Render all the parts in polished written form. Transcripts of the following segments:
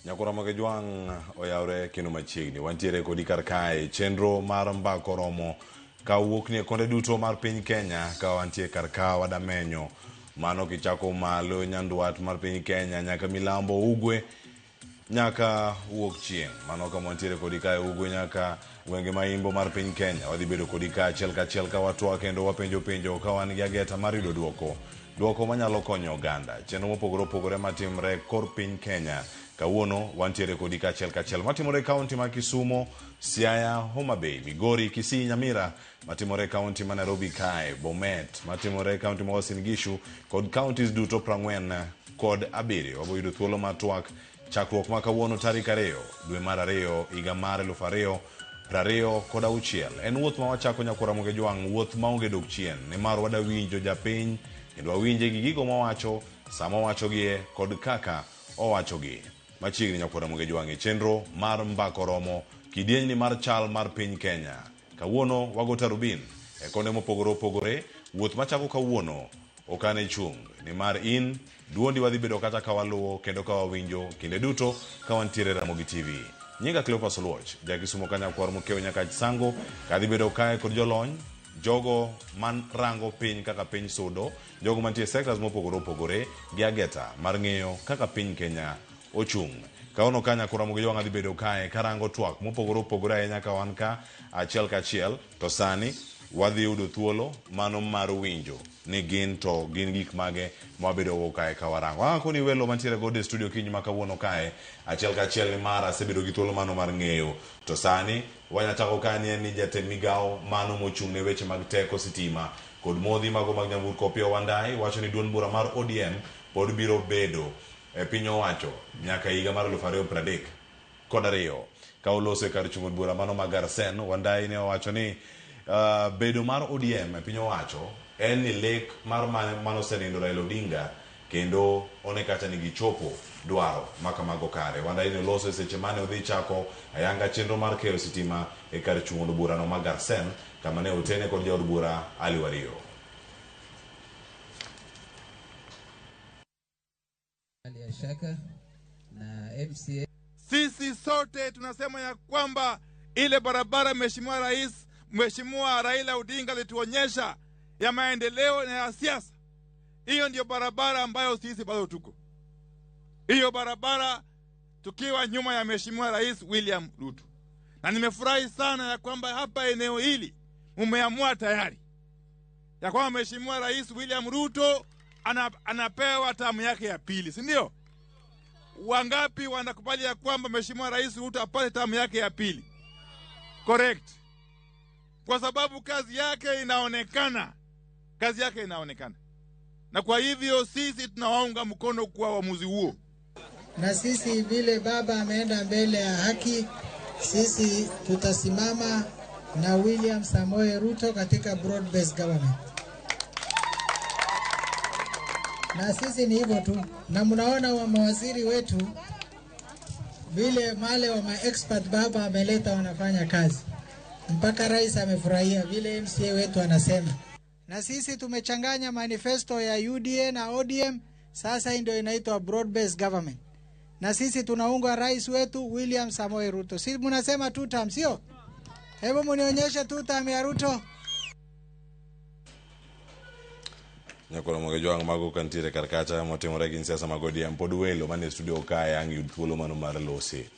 Nyakura Magajwang oyawre kino machiegni wantiere kodi kar kae chenro mar mbako romo ka wuok ni konde duto mar piny Kenya ka wantie kar ka wadamenyo mano kichako malo nyandwat mar piny Kenya nyaka milambo ugwe nyaka wuok chieng mano ka wantiere kodi kae ugwe nyaka wenge maimbo mar piny Kenya wadhi bedo kodi ka achiel ka watwa kendo wapenjo ka wan gi ageta mar yudo duoko manyalo konyo oganda chenro mopogore matimre kor piny Kenya kawuono wantiere kodi ka achiel matimore kaunti ma Kisumo, Siaya, Homa Bay, Migori, Kisii, Nyamira, matimore kaunti ma Nairobi kae, Bomet, matimore kaunti ma Uasin Gishu kod counties duto 40 kod 7 wabo yudo thuolo mar twak chakruok ma kawuono tarik 2 dwe mar 2 higa mar 2026. En wuoth ma wachako Nyakura Magajwang, wuoth maonge dok chien nimar wada winjo japiny kendo wawinje gi gigo mowacho sama owachogie kod kaka owachogie. Machiegni Nyakura Magajwang chenro mar mbako romo kidieny ni mar chal mar piny Kenya. Kawuono wagota rubin e konde mopogore wuoth machako kawuono okane chung nimar in duondi wadhi bedo kata kawaluo kendo kawawinjo kinde duto kawantiere Ramogi TV. Nyinga Cleophas Oluoch jakisumo kanya kwar mokeo nyaka sango kadhi bedo kae kod jolony jogo man rango piny kaka piny sudo jogo mantie sectors mopogore gi ageta mar ng'eyo kaka piny Kenya ochung. Kaono kanya Nyakura Magajwang adhi bedo kae karango twak mopogore ahinya ka wan ka achiel to sani wadhi yudo thuolo mano mar winjo ni gin gik mage mabedo go kae ka warango. Koni welo mantiere go e studio kiny ma kawuono kae achiel ni mara sebedo gi thuolo mano mar ng'eyo to sani wanyachako kani ni jatend migao mano mochung ne weche mag teko sitima kod modhi mago mag nyamburko Opiyo Wandayi wacho ni duond bura mar ODM pod biro bedo e piny owacho nyaka higa mar 2032 ka olose kar chung'o bura mano mag Garsen. Wandayi ne owacho ni bedo mar ODM e piny owacho en ni lek mar mano senindo Raila Odinga kendo one kata ni gichopo dwaro makamago kare. Wandayi ne olose seche mane odhi chako ayanga chenro mar keyo sitima e kar chung'o bura no mag Garsen kama ne otene kod jaod bura Ali Wario. Shaka na MCA. Sisi sote tunasema ya kwamba ile barabara Mheshimiwa Raila Odinga alituonyesha ya maendeleo na ya siasa, hiyo ndio barabara ambayo sisi bado tuko. Hiyo barabara tukiwa nyuma ya Mheshimiwa Rais William Ruto. Na nimefurahi sana ya kwamba hapa eneo hili mumeamua tayari ya kwamba Mheshimiwa Rais William Ruto anapewa tamu yake ya pili, si ndio? Wangapi wanakubali ya kwamba Mheshimiwa Rais Ruto apate tamu yake ya pili? Correct. Kwa sababu kazi yake inaonekana. Na kwa hivyo sisi tunawaunga mkono kwa uamuzi huo. Na sisi vile baba ameenda mbele ya haki, sisi tutasimama na William Samoei Ruto katika broad based government. Na sisi ni hivyo tu. Na mnaona wa mawaziri wetu vile male wa expert baba ameleta wanafanya kazi. Mpaka rais amefurahia vile MCA wetu anasema. Na sisi tumechanganya manifesto ya UDA na ODM, sasa ndio inaitwa broad based government. Na sisi tunaunga rais wetu William Samoei Ruto. Sisi mnasema 2 term sio? Hebu mnionyeshe 2 term ya Ruto. Nyakura Magajwang mago kantiere karkacha motimore gi siasa mag ODM pod welo mane studio kae angi thuolo mano mar lose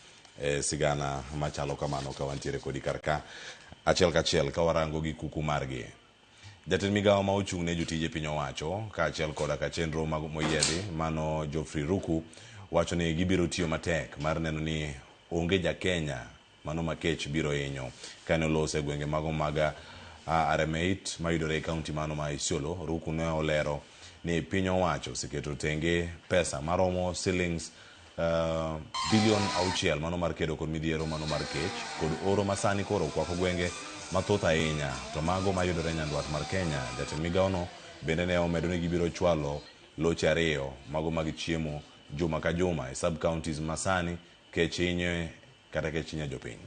sigana machalo kamano ka wantiere kodi karka achiel ka warango gi kuku margi. Jatend migao ma ochung ne jotije piny owacho ka achiel koda ka chenro mag moyiedhi mano Geoffrey Ruku wacho ni gibiro tiyo matek mar neno ni onge ja Kenya mano makech biro hinyo kane olose gwenge mago maga Aremeit mayudore e kaunti mano ma Isiolo. Ruku ne olero ni piny owacho seketo tenge pesa maromo shillings bilion 6 mano mar kedo kod midhiero mano mar kech kod oro masani koro kwako gwenge mathoth ahinya to mago mayudore nyandwat mar Kenya. Jatend migao no bende ne omedo ni gibiro chwalo loche 2 mago mag chiemo juma ka juma e sub counties masani kech hinye kata kech hinya jopiny.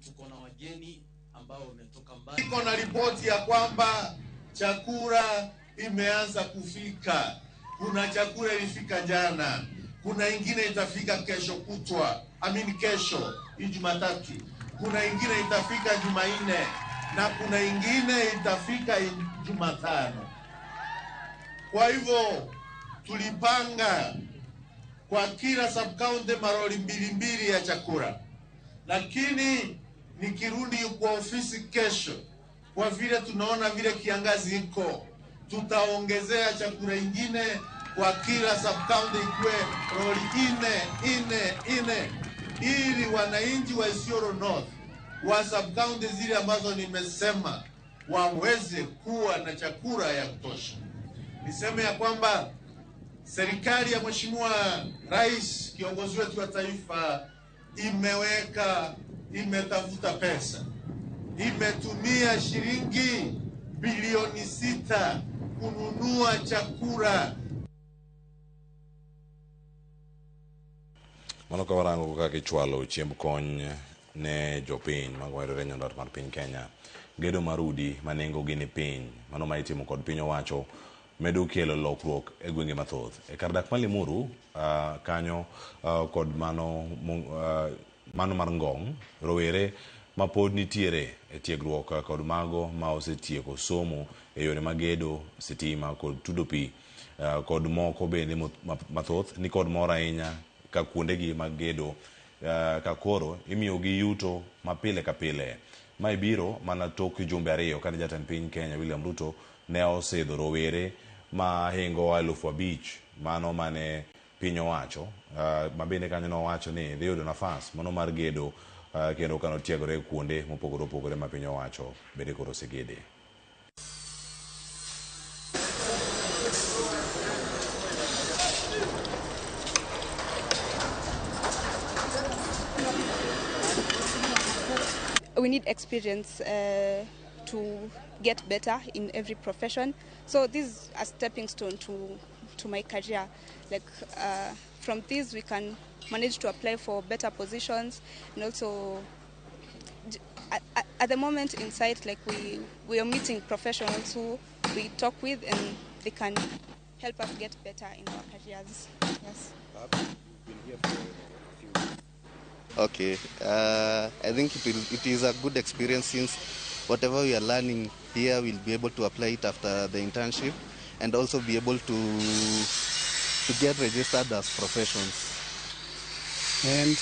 Tuko na wageni ambao wametoka mbali. Tuko na ripoti ya kwamba chakula imeanza kufika. Kuna chakula ilifika jana. kuna ingine itafika kesho kutwa, kesho hii Jumatatu, kuna ingine itafika Jumanne, na kuna ingine itafika Jumatano. Kwa hivyo tulipanga kwa kila sub-county maroli mbili ya chakula, lakini nikirudi kwa ofisi kesho, kwa vile tunaona vile kiangazi iko, tutaongezea chakula ingine kwa kila sub-county ikwe roli ine, ili wananchi wa Isiolo North wa sub-county zile ambazo nimesema waweze kuwa na chakula ya kutosha. Niseme ya kwamba serikali ya Mheshimiwa Rais, kiongozi wetu wa taifa, imetafuta pesa, imetumia shilingi bilioni 6 kununua chakula. Mano ka warango kaka ichwalo chiemb kony ne jopiny magwedore nyandwat mar piny Kenya. Gedo marudi manengo gi ni piny, mano ma itimo kod piny owacho, medo kelo lokruok e gwenge mathoth. E kar dak ma Limuru, kanyo kod mano mar Ngong, rowere ma pod nitiere e tiegruok kod mago ma osetieko somo e yore magedo, sitima kod tudo pi kod moko bende mathoth ni kod mor ahinya ka kuondegi magedo ka koro imiyogi yuto mapile ka pile. Ma ibiro mana tok jumbe 2 kane jatend piny Kenya William Ruto ne osedho rowere ma hingo 5,000 mano mane piny owacho, ma bende kanyo nowacho ni dhi yudo nafas mano mar gedo kendo kano tiegore kuonde mopogore opogore ma piny owacho bende koro osegede. We need experience to get better in every profession. So this is a stepping stone to my career. Like from this we can manage to apply for better positions, and also at the moment in site, like we are meeting professionals who we talk with, and they can help us get better in our careers. Yes. Okay, I think it is a good experience, since whatever we are learning here we'll be able to apply it after the internship, and also be able to get registered as professions. And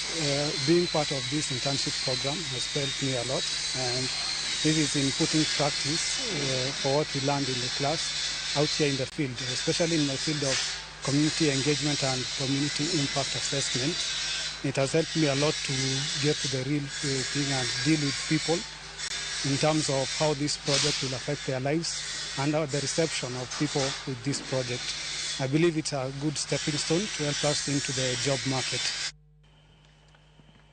being part of this internship program has helped me a lot, and this is in putting practice for what we learned in the class out here in the field, especially in my field of community engagement and community impact assessment. It has helped me a lot to get to the real thing and deal with people in terms of how this project will affect their lives and the reception of people with this project. I believe it's a good stepping stone to help us into the job market.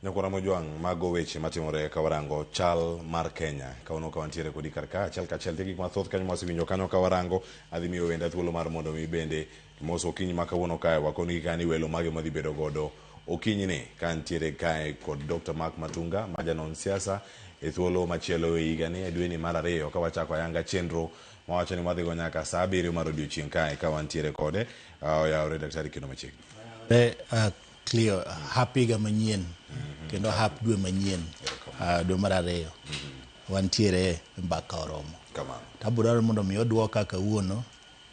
Nyakora Mojwang, mago weche matimore ka warango chal mar Kenya kauno ka wantiere kodi karka chal ka chal tegi mathoth kanyo masiwinjo kanyo ka warango adhi miyo wenda thuolo mar mondo mi bende moso okinyi ma kawuono kae wakoni kani welo mage madhi bedo godo okinyi ni kan tiere kae kod Dr. Mark Matunga majanon siasa e thuolo machielo e higa ni dweni mar 2 ka wachako ayanga chenro mawacho ni madhi go nyaka saa 7 mar odiochieng' kae ka wantiere kode oyawre daktari kendo machiegni. Clear happy ga manyien kendo happy dwe manyien dwe mar 2 wantiere mbaka oromo kamano tabudaro mondo mi odwoka kawuono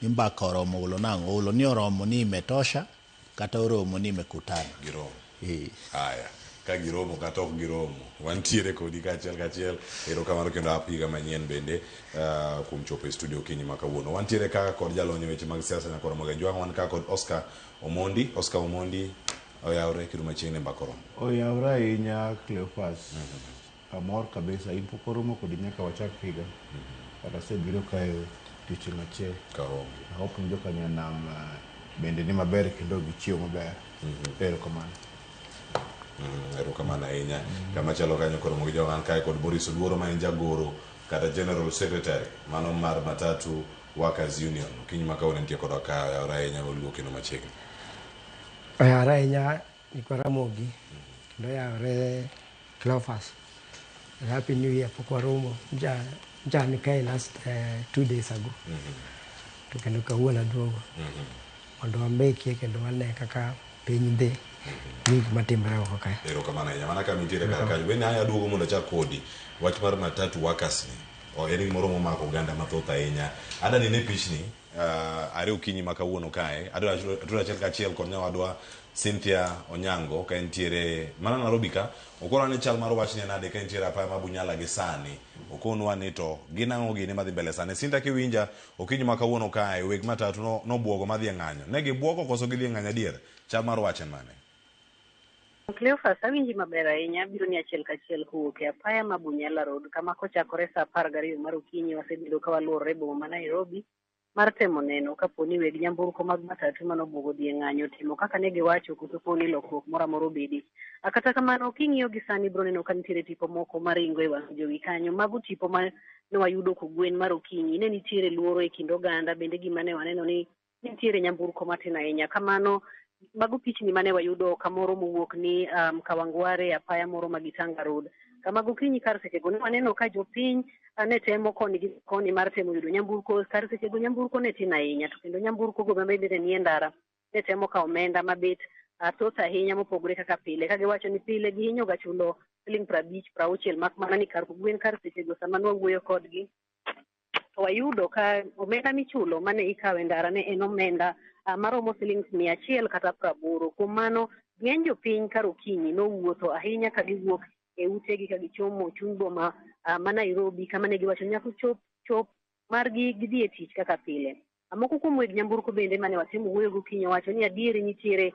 ni mbaka oromo ulo nango ulo ni oromo ni imetosha kata oromo ni imekutana giromo haya ka giromo kata ok giromo wantiere kodi kachiel erokamano kendo happy ga manyien bende kuom chopo e studio kinyi ma kawuono wantiere kaka kod jalony weche mag siasa Nyakora Mogejwang' wan kaka kod Oscar Omondi oyawre kidu machiegni mbaka oromo oyawre ahinya Cleophas amor kabisa in pok oromo kodi nyaka wachak higa kata sebiro kae odiochieng' achiel karomo hope njo kanyanam bende ni maber kendo gichiew maber erokamano ahinya kama chalo kanyo Nyakora Mogejwang' kae kod Boris Oduoro ma en jagoro kata General Secretary mano mar Matatu Workers Union kinyi ma kawuono nitie kodwa ka oyawre ahinya oluo kendo machiegni oyawre ahinya Nyakora Mogi kendo oyawre Cleophas. Happy New Year pok waromo mchani kae last 2 days ago to kendo kawuono aduogo mondo wamekie kendo wane kaka piny dhi gik matimore oko kae. Erokamano ahinya, mana ka nitiere kar kanyo. Bende aya duogo mondo achak kodi wach mar matatu workers ni. En gimoro momako oganda mathoth ahinya. Adani ne pichni are okinyi ma kawuono kae. Aturo achiel kachiel kod nyawadwa Cynthia Onyango ka entiere mana Nairobi ka. Okonwa ni chal mar wachni nade ka entiere apaya ma Bunyala gi sani. Okonwa ni to ginang'o gini madhi mbele sani. Cynthia kiwinja okinyi ma kawuono kae weg matatu nobuogo madhi e ng'anyo. Ne gibuogo koso gidhi e ng'anyo adier? Chal mar wach en mane? Cleophas, awinji maber ahinya, biro ni achiel kachiel kowuok e apaya ma Bunyala Road, kama kochakore sa 12 mar okinyi wasebedo ka waluorore boma ma Nairobi mar temo neno kapo ni weg nyamburko mag matatu manobuogo dhi e ng'anyo timo kaka ne giwacho koso ni lokruok moro amora obedi. Kata kamano king'iyo gi sani biro neno ka nitiere tipo moko maringo e wang' jowi kanyo. Mago tipo ma ne wayudo kogwen mar okinyi. Ne nitiere luoro e kind oganda, bende gima ne waneno ni nitiere nyamburko matin ahinya. Kamano mago pichni mane wayudo kamoro mowuok ni Kawangware, apaya moro Magitanga Road. Kama gokinyi kar sechego ne waneno ka jopiny ne temo koni gi koni mar temo yudo nyamburko. Kar sechego nyamburko ne tin ahinya, to kendo nyamburko go bende ne nie ndara ne temo ka omenda mabet thoth ahinya mopogore kaka pile. Ka giwacho ni pile gihinyo ga chulo siling 50, 60, mak mana ni kar kogwen kar sechego sama nwawuoyo kodgi to wayudo ka omenda michulo mane ikawe ndara ne en omenda maromo siling 100 kata 80. Kuom mano ng'eny jopiny kar okinyi nowuotho ahinya ka giwuok e utegi ka gichomo chuny boma ma Nairobi, kama ne giwacho nyaka chop margi gidhi e tich kaka pile. Moko kuom weg nyamburko bende mane watimo wuoyo gokinyi wacho ni adieri nitiere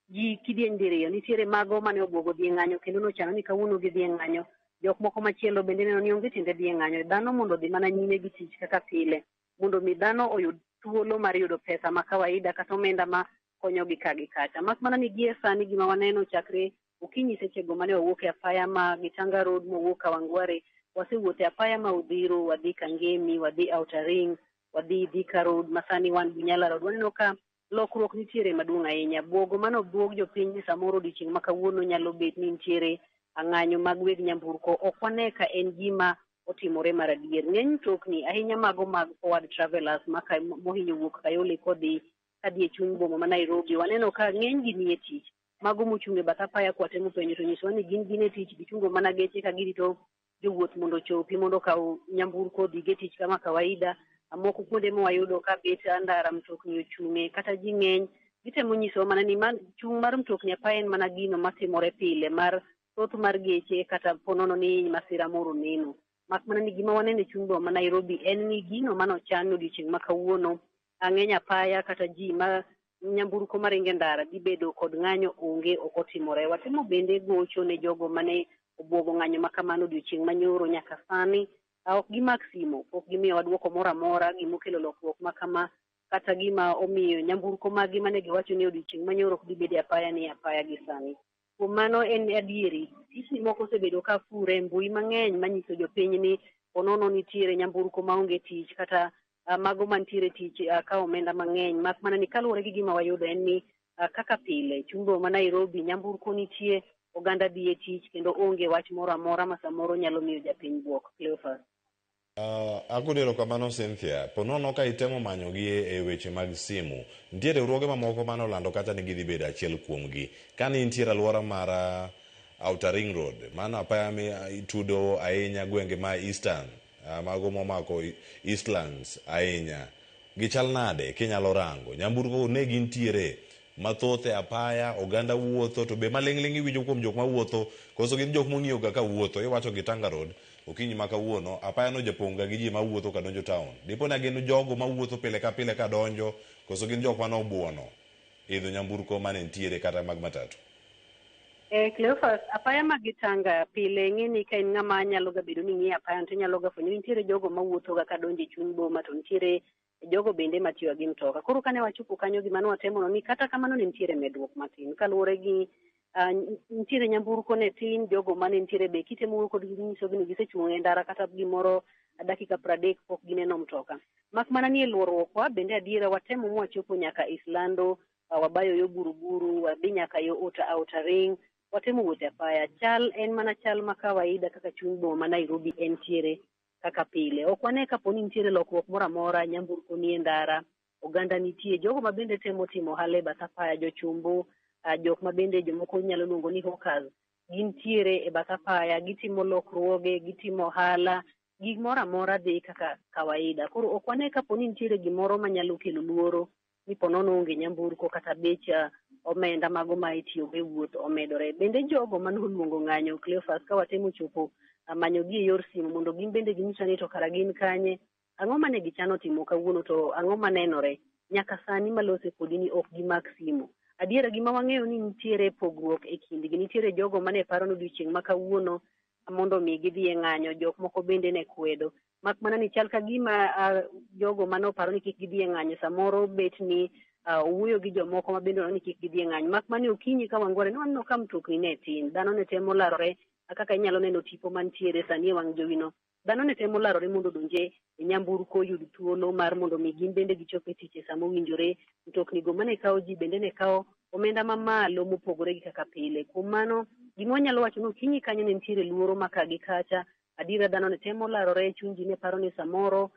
ji kidieny diriyo, nitiere mago mane obuogo dhi e ng'anyo kendo nochano ni kawuono gidhi e ng'anyo. Jok moko machielo bende neno ni onge tiende dhi e ng'anyo. Dhano mondo dhi mana nyime gi tich kaka pile mondo mi dhano oyud thuolo mar yudo pesa ma kawaida kata omenda ma konyogi ka gi kacha. Mak mana ni gie sani gima waneno chakre okinyi sechego mane wawuok e apaya ma Gitanga Road mowuok Kawangware, wasewuotho e apaya ma Udhiro, wadhi Kangemi, wadhi Outer Ring, wadhi Thika Road, masani wan Bunyala Road. Waneno ka lokruok nitiere maduong' ahinya. Buogo mano buog jopiny ni samoro odiochieng' ma kawuono nyalo bet ni nitiere ng'anyo mag weg nyamburko. Ok wane ka en gima otimore mar adier. Ng'eny mtokni ahinya mago mag forward travelers mohinyo wuok Kayole kadhi e chuny boma ma Nairobi, waneno ka ng'eny gi nie tich. Mago mochung' e bath apaya kwatemo penjo to nyisowa ni gin e tich, gichungo mana geche ka girito jowuoth mondo chopi mondo kaw nyamburko dhi ge tich kama kawaida. Moko kuonde mawayudo ka bet ndara mtokni ochung'e kata ji ng'eny, gitemo nyisowa mana ni chung' mar mtokni apaya en mana gino matimore pile mar thoth mar geche kata ponono ni masira moro neno. Mak mana ni gima waneno e chuny boma ma Nairobi en ni gino manochan odiochieng' ma kawuono ng'eny apaya kata ji ma nyamburko maringe ndara dhi bedo kod ng'anyo onge, ok otimore. Watemo bende gocho ne jogo mane obuogo ng'anyo makamano odiochieng' manyoro nyaka sani ok gimak simo, ok gimiyo waduoko moro amora gimokelo lokruok makama kata gima omiyo nyamburko magi mane giwacho ni odiochieng' manyoro ok dhi bedo apaya ni apaya gi sani. Kuom mano en adieri, pichni moko osebedo ka fure mbui mang'eny manyiso jopiny ni ponono nitiere nyamburko maonge tich kata mago mantiere tich ka omenda mang'eny. Mak mana ni kaluwore gi gima wayudo en ni kaka pile chuny boma ma Nairobi nyamburko nitie, oganda dhi e tich kendo onge wach moro amora ma samoro nyalo miyo japiny buok. Cleophas. Agudero kamano Cynthia, ponono ka itemo manyogi e weche mag simu, nitiere riwruoge mamoko mane olando kata ni gidhi bedo achiel kuomgi. Kani nitiere alwora mar Outer Ring Road, mano apaya itudo ahinya gwenge ma Eastern, mago momako Eastlands ahinya. Gichal nade kinyalo rango? Nyamburko ne gintiere mathoth e apaya, oganda wuotho, to be maling'ling' iwinjo kuom jok ma wuotho, koso gin jok mong'iyo ga ka wuotho. Iwacho Gitanga Road, okinyi ma kawuono apaya no japonga gi ji ma wuotho ka donjo town. Dipo na gin jogo ma wuotho pile ka pile ka donjo, koso gin jok mano obuono idho nyamburko mane ntiere kata mag matatu. Cleophas, apaya ma Gitanga pile ng'eni ka in ng'ama nyalo ga bedo ni ng'iyo apaya to nyalo ga fwenyo nitiere jogo ma wuotho ga ka donjo e chuny boma, to nitiere jogo bende matiyo gi mtoka. Koro kane wachopo kanyo gima nwatemo no ni kata kamano ne nitiere medruok matin kaluwore gi nitiere nyamburko ne tin, jogo mane nitiere be kitemo wuoyo kodgi nyisogi ni gisechung' e ndara kata gimoro dakika 30 pok gineno mtoka. Mak mana ni e luorruok wa bende adiera watemo mwachopo nyaka Islando, wabayo yo Buruburu, wadhi nyaka yo Outer Ring, watemo wuotho apaya. Chal en mana chal ma kawaida kaka chuny boma ma Nairobi entiere kaka pile. Ok wane kapo ni nitiere lokruok moro amora, nyamburko ni e ndara, oganda nitie, jogo mabende temo timo ohala e bath apaya, jochumbu, jok mabende jomoko nyalo luongo ni hawkers, gintiere e bath apaya, gitimo lokruoge, gitimo ohala, gik moro amora dhi kaka kawaida. Koro ok wane kapo ni nitiere gimoro manyalo kelo luoro ni ponono onge nyamburko kata bech omenda mago ma itiyo go e wuoth omedore. Bende jogo manoluongo ng'anyo Cleophas, ka watemo chopo manyogi e yor simu mondo gin bende ginyisa ni to kara gin kanye, ang'o mane gichano timo kawuono, to ang'o manenore nyaka sani malose kodi ni ok gimak simu. Adiera gima wang'eyo ni nitiere pogruok e kindgi, nitiere jogo mane paro ni odiochieng' ma kawuono mondo mi gidhi e ng'anyo, jok moko bende ne kwedo. Mak mana ni chal ka gima jogo mane oparo ni kik gidhi e ng'anyo samoro bet ni owuoyo gi jomoko ma bende ni kik gidhi e ng'anyo. Mak mana ni okinyi ka wangware ne waneno ka mtokni ne tin, dhano ne temo larore kaka inyalo neno tipo mantiere sani e wang' jowino. Dhano ne temo larore mondo donje e nyamburko yud thuolo mar mondo mi gin bende gichop e tich e sama owinjore. Mtokni go mane kawo ji bende ne kawo omenda mamalo mopogore gi kaka pile. Kuom mano gima wanyalo wacho ni okinyi kanyo ne nitiere luoro maka gi kacha. Adiera dhano ne temo larore, chuny ji ne paro ni samoro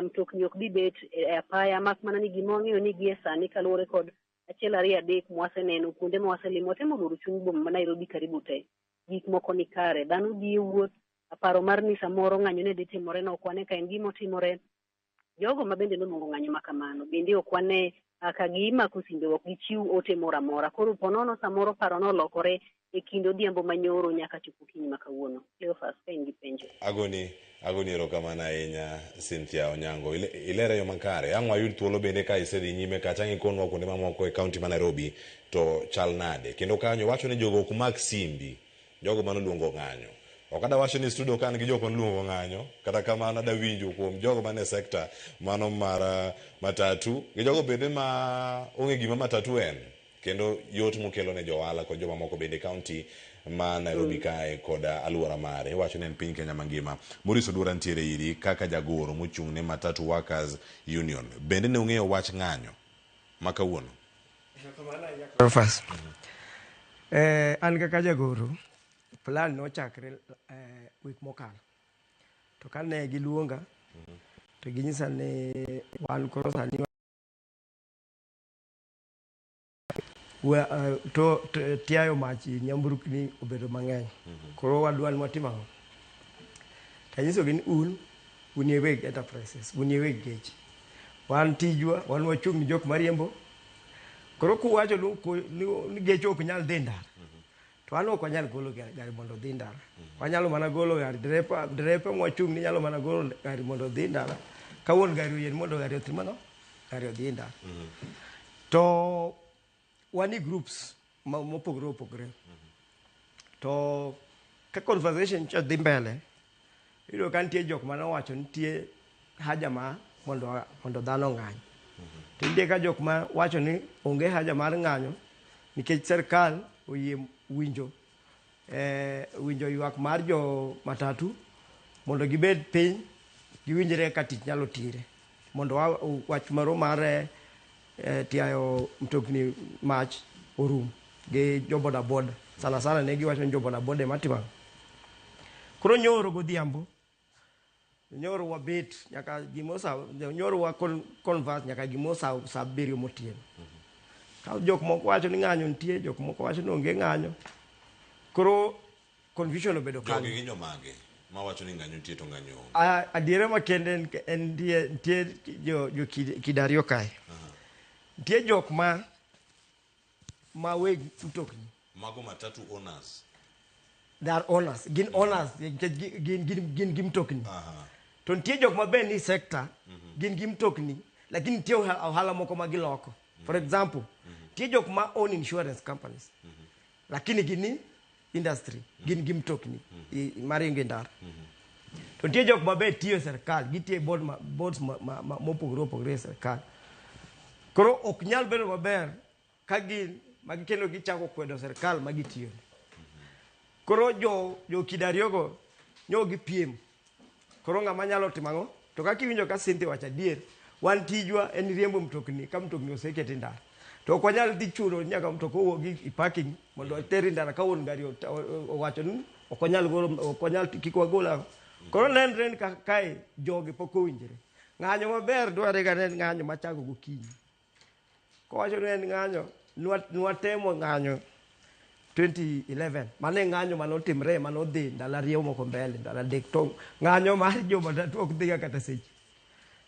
mtokni ok bi bet e apaya. Mak mana ni gima wang'eyo ni gie sani kaluwore kod achiel ariyo adek mwaseneno kuonde ma waselimo, watemo luoro chuny boma ma Nairobi karibu te. Gik moko ni kare, dhano dhi e wuoth, aparo mar ni samoro ng'anyo ne dhi timore no ok wane ka en gima otimore. Jogo ma bende noluongo ng'anyo ma kamano bende ok wane ka gimako simbe, ok gichiw ote moro amora. Koro ponono samoro paro nolokore e kind odhiambo manyoro nyaka chopo kiny ma kawuono. Cleophas, ka in gi penjo. Agoni erokamano ahinya Cynthia Onyango, ilera yo makare. Ang' wayud thuolo bende ka isedhi nyime kacha ng'ikonwa kuonde mamoko e kaunti ma Nairobi to chal nade, kendo kanyo wacho ni jogo ok mak simbi, jogo manoluongo ng'anyo. Ok ada wacho ni studio kan gi jogo manoluongo ng'anyo, kata kamano ada winjo kuom jogo mane sekta mano mar matatu gi jogo bende ma ong'e gima matatu en, kendo yot mokelo ne johala kod joma moko bende kaunti ma Nairobi kae kod aluora mare. Iwacho ni en piny Kenya mangima. Maurice Odwora ntiere iri kaka jagoro mochung' ne Matatu Workers Union. Bende ne ung'eyo wach ng'anyo ma kawuono? First, an kaka jagoro plan nochakre wik mokalo, to kane giluonga to ginyisa ni wan koro sani to tiayo mach nyamburkni obedo mang'eny, koro wadwa ni watim ang'o. Tanyisogi ni un e weg enterprises, un e weg geche, wan tijwa wan wachung' ni jok mariembo. Koro kuwacho ni geche ok nyal dhi ndara, to an ok wanyal golo gari mondo dhi ndara. Wanyalo mana golo gari, derepe mwachung' ni nyalo mana golo gari mondo dhi ndara. Ka wuon gari oyen mondo gari otim ano, gari odhi ndara. To wani groups mopogore opogore. To ka conversation cha dhi mbele, iyudo ka nitie jok mane owacho nitie haja ma mondo dhano ng'any. To nitie ka jok ma wacho ni onge haja mar ng'anyo nikech serikal oyie winjo ywak mar jo matatu mondo gibed piny giwinjre ka tich nyalo tire, mondo wach maro mar tiayo mtokni mach orum gi jo boda boda. Sana sana ne giwacho ni jo boda boda matimo. Koro nyoro godhiambo, nyoro wabet nyaka gimosa, nyoro wa converse nyaka gimosa sa 7 motieno. Ka jok moko wacho ni ng'anyo nitie, jok moko wacho ni onge ng'anyo. Koro confusion obedo kanyo. Jogi ginyo mage ma wacho ni ng'anyo nitie to ng'anyo onge. Adiera makende en nitie jo kidario kae. Nitie jok ma weg mtokni. Mago matatu owners. They are owners. Gin owners. Gin gimtokni. To nitie jok ma ben ni sector gin gimtokni, lakini nitie ohala moko ma giloko. For example, nitie jok ma own insurance companies, lakini gin industry, gin gimtokni maringo ndara. To nitie jok ma be tiyo serikal, gitie boards mopogore opogore serikal. Koro ok nyal bedo maber ka gin magikendo gichako kwedo serikal magitiyo. Koro jo kidariogo nyo gipiem. Koro ng'ama nyalo timo ang'o? To kaka iwinjo ka Cynthia wacho adier, wan tijwa en riembo mtokni ka mtokni oseket e ndara. To ok wanyal dhi chulo nyaka mtokni owuogi i parking mondo oteri ndara ka wuon gari owacho ni ok wanyal kik wagola. Koro nenre ni kae jogi pok owinjore. ng'anyo maber dware ga en ng'anyo machako gokinyi. Kowacho ni en ng'anyo nwatemo ng'anyo 2011 mane ng'anyo manotimre manodhi ndalo ariyo moko mbele ndalo adek to ng'anyo mar joma matatu ok dhiga kata seche.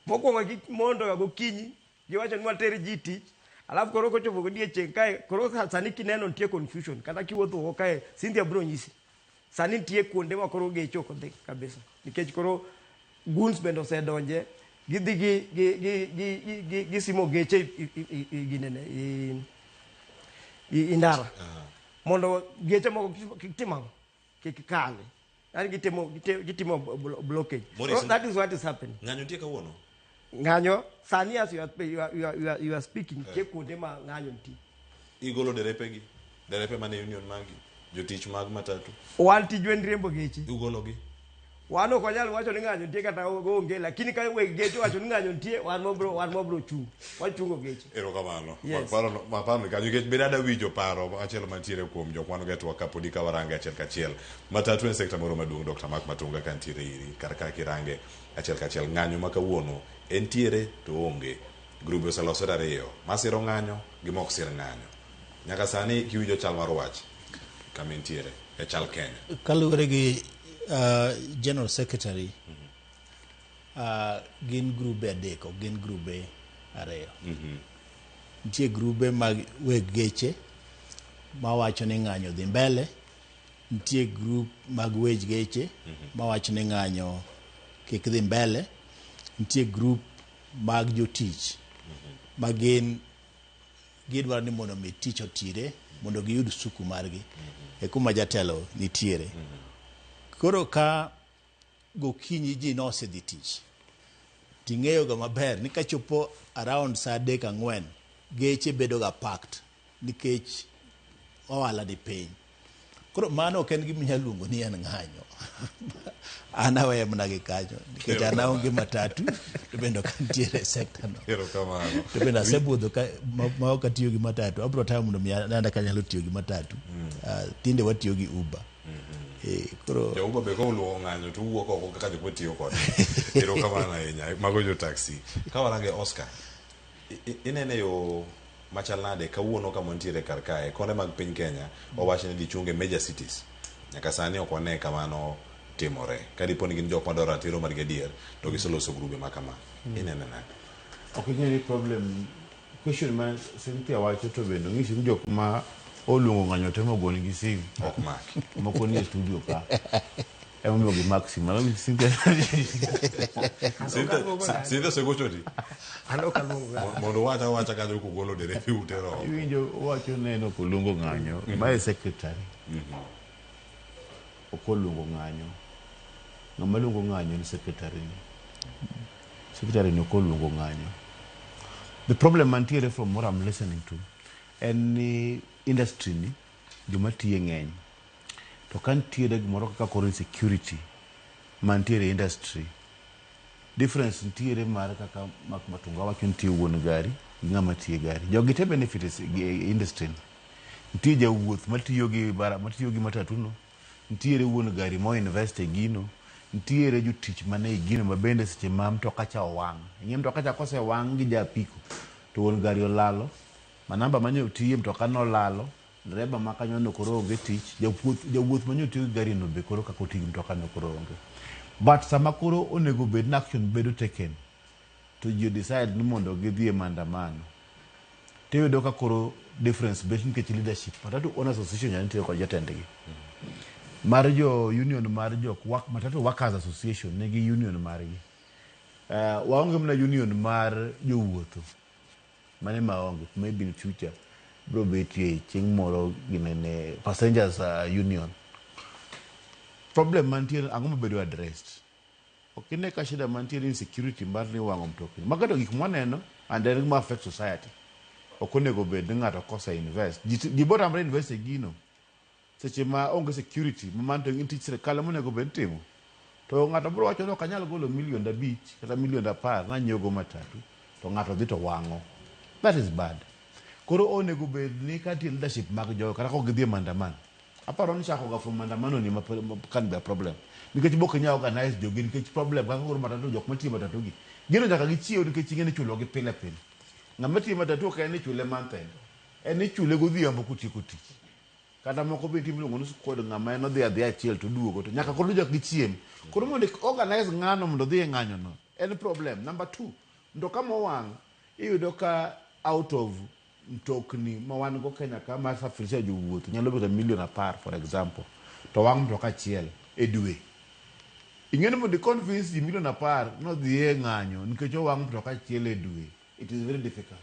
Mokwongo gimondo ga gokinyi giwacho ni water ji tich alafu koro kochopo godiechieng' kae koro sani kineno nitie confusion kata kiwuotho kae Cynthia bro nyisi sani nitie kuonde ma koro geche ok odhi kabisa nikech koro guns bende osedonje gidhi gisimo geche indara mondo geche moko kik kale yani gitimo blockage. So that is what is happening. Ng'anyo nitie kawuono. Ng'anyo sani as you are speaking ke kuonde ma ng'anyo nitie. Igolo derepe mane union magi jotich mag matatu. Wan tijwen riembo geche. Ugologi. Wan ok wanyal wacho ni ng'anyo nitie kata onge lakini ka weg geche wacho ni ng'anyo nitie wan mobro chung. Wachungo geche. Erokamano. Maparo ni kanyo geche bedada winjo paro achiel mantiere kuom jokwano getwa kapodi ka warange achiel kachiel. Matatu en sekta moro maduong' Dr. Mark Matunga kantiere iri kar kirange achiel kachiel ng'anyo ma kawuono entiere to onge. Grube oselosore ariyo. Masiro ng'anyo gi mok sir ng'anyo. Nyaka sani kiwinjo chal mar wach kama entiere e chal Kenya. Kaluwore gi General Secretary gin grube adek ok gin grube ariyo. Nitie grube mag weg geche ma wacho ni ng'anyo dhi mbele. Nitie group mag weg geche ma wacho ni ng'anyo kik dhi mbele. Nitie group mag jotich ma gidwaro ni mondo mi tich otire mondo giyud suku margi e kuma jatelo nitiere. Koro ka gokinyi ji nosedhi tich ting'eyo ga maber ni kachopo around saa 3-4 geche bedo ga packed nikech ohala ni piny. Koro mano ok en gima inyalo luongo ni en ng'anyo. An aweyo mana gi kanyo nikech an aonge matatu to bende ok antiere sekta no. Erokamano. To bende asebudho ma ok atiyo gi matatu. Abro tamo mondo mi anda kanyalo tiyo gi matatu. Tinde watiyo gi Uber. Koro jo Uber be ko luwo ng'anyo to wuok oko kaka jok matiyo kode. Erokamano ahinya mago jo taxi. Ka warange Oscar inene yo machal nade kawuono kama ntiere kar kae kone mag piny Kenya owacho ni dichunge major cities nyaka sani ok one kamano timore ka dipo ni gin jok madwaro ratiro mar gadier to giseloso grube ma kama inene nade. Ok ing'e problem question ma Cynthia wacho to bende ng'isi ni jok ma oluongo ng'anyo temo goni gi sim ok mak moko ni e studio ka emo gi maximum Cynthia segochoti Ano kaluongo mondo wacha ka jo kugolo derepe utero iwinjo wacho neno kolungo ng'anyo mae secretary okolungo ng'anyo ng'ama luongo ng'anyo ni secretary ni okolungo ng'anyo. The problem mantiere from what I'm listening to en ni industry ni joma tiye ng'eny to kantiere gimoro kaka koro security mantiere industry difference ntiere mar kaka Mark Matunga wacho nitie wuon gari gi ng'ama tiye gari jogi te benefits industry nitie jawuoth matiyo gi matatu no ntiere wuon gari mo invest e gino ntiere jotich mane e gino mabende seche ma mtoka cha owang' ing'e mtoka cha kose wang' gi japiko to wuon gari olalo manamba manye otiye mtoka no lalo dereba makanyo no koro onge tich jawuoth manye tiyo gi gari no be koro kako tiyo gi mtoka no koro onge. But sama koro onego bed na action bedo taken to you decide ni mondo gidhi e maandamano tiyudo ka koro difference bet nikech leadership Matatu Owners Association yanitiyo kod jatendgi mar jo union mar jok Matatu Workers Association nigi union margi waonge mna union mar jowuotho mane maonge maybe in future bro betie chieng' moro ginene passengers union problem mantiere ang'o mabedo addressed okine ka shida mantiere insecurity mar ni wang'o mtokni magato gik mwaneno and then ma affect society okonego bed ni ng'ato kosa invest ji bora invest e gino seche ma onge security manto tich sirkal monego bed timo to ng'ato bro wacho ni ok anyal golo $5 kata $10 nanyiewo matatu to ng'ato dhi to wang'o. That is bad. Koro onego bed ni kantie leadership mag jogo kata ko gidhi e maandamano aparo ni chako ga from maandamano ni can be a problem nikech bok nya organize jogi nikech problem kaka koro matatu jok matiyo matatu gi gino nyaka gichiew nikech ingene chulo gi pile pile ng'ama tiyo matatu ka en chule manthe en chule godhiambo kutieko tich kata moko be timo ngono squad ng'ama en odhi adhi achiel to duogo to nyaka koro jok gichiem koro mondo organize ng'ano mondo dhi ng'anyo no en problem. Number 2, ndo kama wang iyudo ka out of mtokni ma wan go Kenya ka ma safirisha jowuoth nyalo bedo milion 10 for example to wang mtoka achiel e dwe ingene mondo convince ji milion 10 no dhi ng'anyo nikech wang mtoka achiel e dwe. It is very difficult.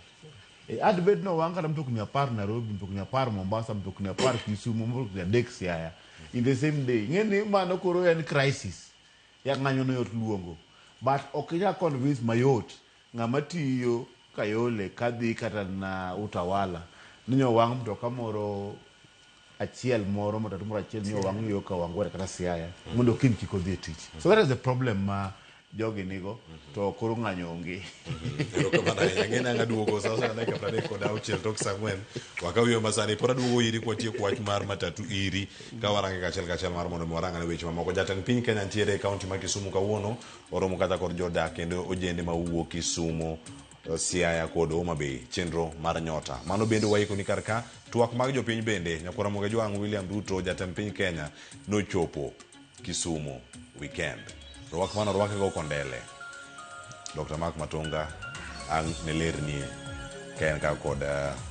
Adbed no wang kata mtokni 10 Nairobi, mtokni 10 Mombasa, mtokni 10 Kisumu, mtokni 3 Siaya in the same day. Ingene mano koro en crisis ya ng'anyo no yot luongo, but okinya convince mayot ng'ama tiyo Kayole kadhi kata na Utawala ninyo wang mtoka moro achiel moro matatu moro achiel ninyo wang yo ka wangwere kata Siaya mondo kin kiko dhi tich. So that is the problem ma jogi nigo to koro ng'anyo onge. Ero kama ngena ngaduogo sasa na kapra de koda uchiel tok Samuel wakawiyo masani pora duogo iri kwa tie kwach mar matatu iri ka warange kachel mar mondo waranga ne weche mamoko. Jatend piny Kenya ntiere kaunti ma Kisumu kawuono oromo kata kod jodak kendo ojende ma wuok Kisumu, Siaya kod Homa Bay chenro mar nyota mano bende waiko ni karka twak mag jopiny bende nyakora moge jwang William Ruto jatend piny Kenya nochopo Kisumu weekend rwak mano rwake go kondele Dr. Mark Matunga ang nelerni Ken ka kod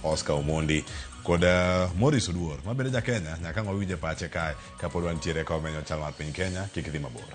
Oscar Omondi kod Morris Oduor ma bende ja Kenya nyaka ng'owinje pache kae kapod wantiere ka omenyo chal mar piny Kenya kik dhi mabor.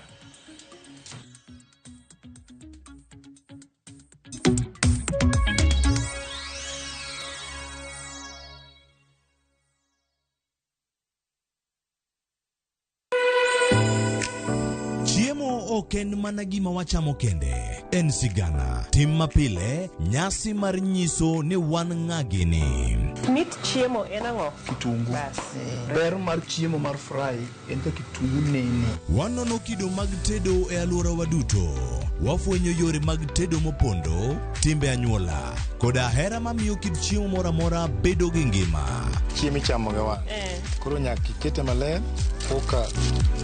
Ok en mana gima wachamo kende, en sigana, tim mapile, nyasi mar nyiso ni wan ng'agini. Mit chiemo en ang'o? Kitungu. Ber mar chiemo mar fry en ka kitungu nene. Wanono kido mag tedo e alwora waduto. Wafwenyo yore mag tedo mopondo, timbe anyuola, koda hera mamiyo kit chiemo mora mora bedo gi ngima. Chiemo ichamo ga wang'. Koro nyaka ikete maler koka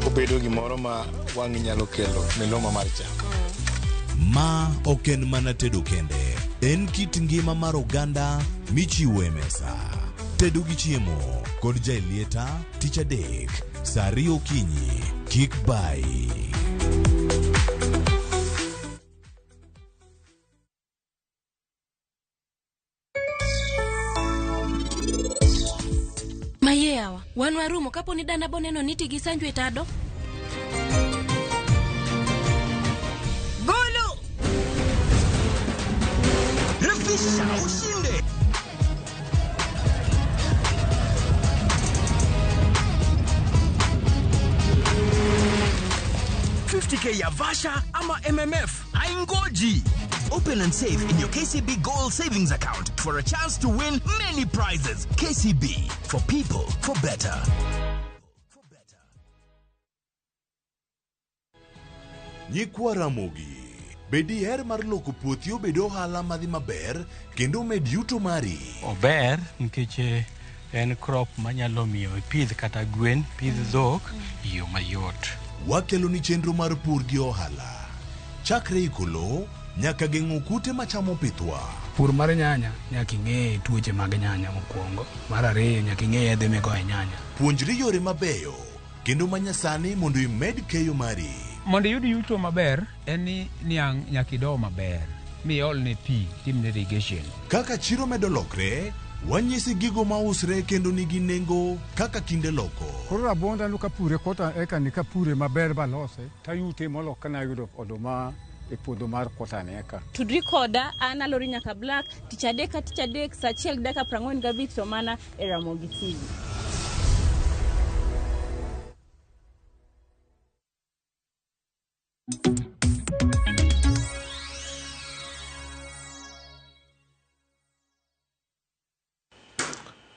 obedo gimoro ma wang' nyalo kelo miloma mar chamo. Ma ok en mana tedo kende, en kit ngima mar oganda michiwo e mesa. Tedo gi chiemo kod jailieta tich adek saa 2 okinyi kik bai. Mayewa, wan warumo kapo ni dana boneno niti gi sanjwe tado. Golo! Refisha ushinde! 50K ya Vasha ama MMF haingoji. Open and save in your KCB Gold Savings Account for a chance to win many prizes. KCB, for people, for better. Nyikwa Ramogi, bedi her mar loko puothi obedo ohala madhi maber kendo med yuto mari. Ober nikech en crop manyalo miyo ipidh kata gwen, pidh dhok yo mayot. Wakelo ni chenro mar pur gi ohala. Chakre ikolo nyaka geng'o kute machamo pithwa. Pur mar nyanya nyaka ing'e tuoche mag nyanya mokwongo. Mar ariyo nyaka ing'e yedhe migoyo nyanya. Puonjri yore mabeyo kendo manyasani mondo imed keyo mari. Mondo yud yuto maber en ni niang' nyaka ido maber miol ne pi timne irrigation. Kaka chiro medo lokre, wanyisi gigo mausre kendo nigi nengo kaka kinde loko. Koro rabonda no kapure kota eka ni kapure maber balose tayute molok kana yudo oduma e puodho mar kota neka. Tudri koda an Alori Nyaka Black tich adek saa 1:45 to mana e Ramogi TV.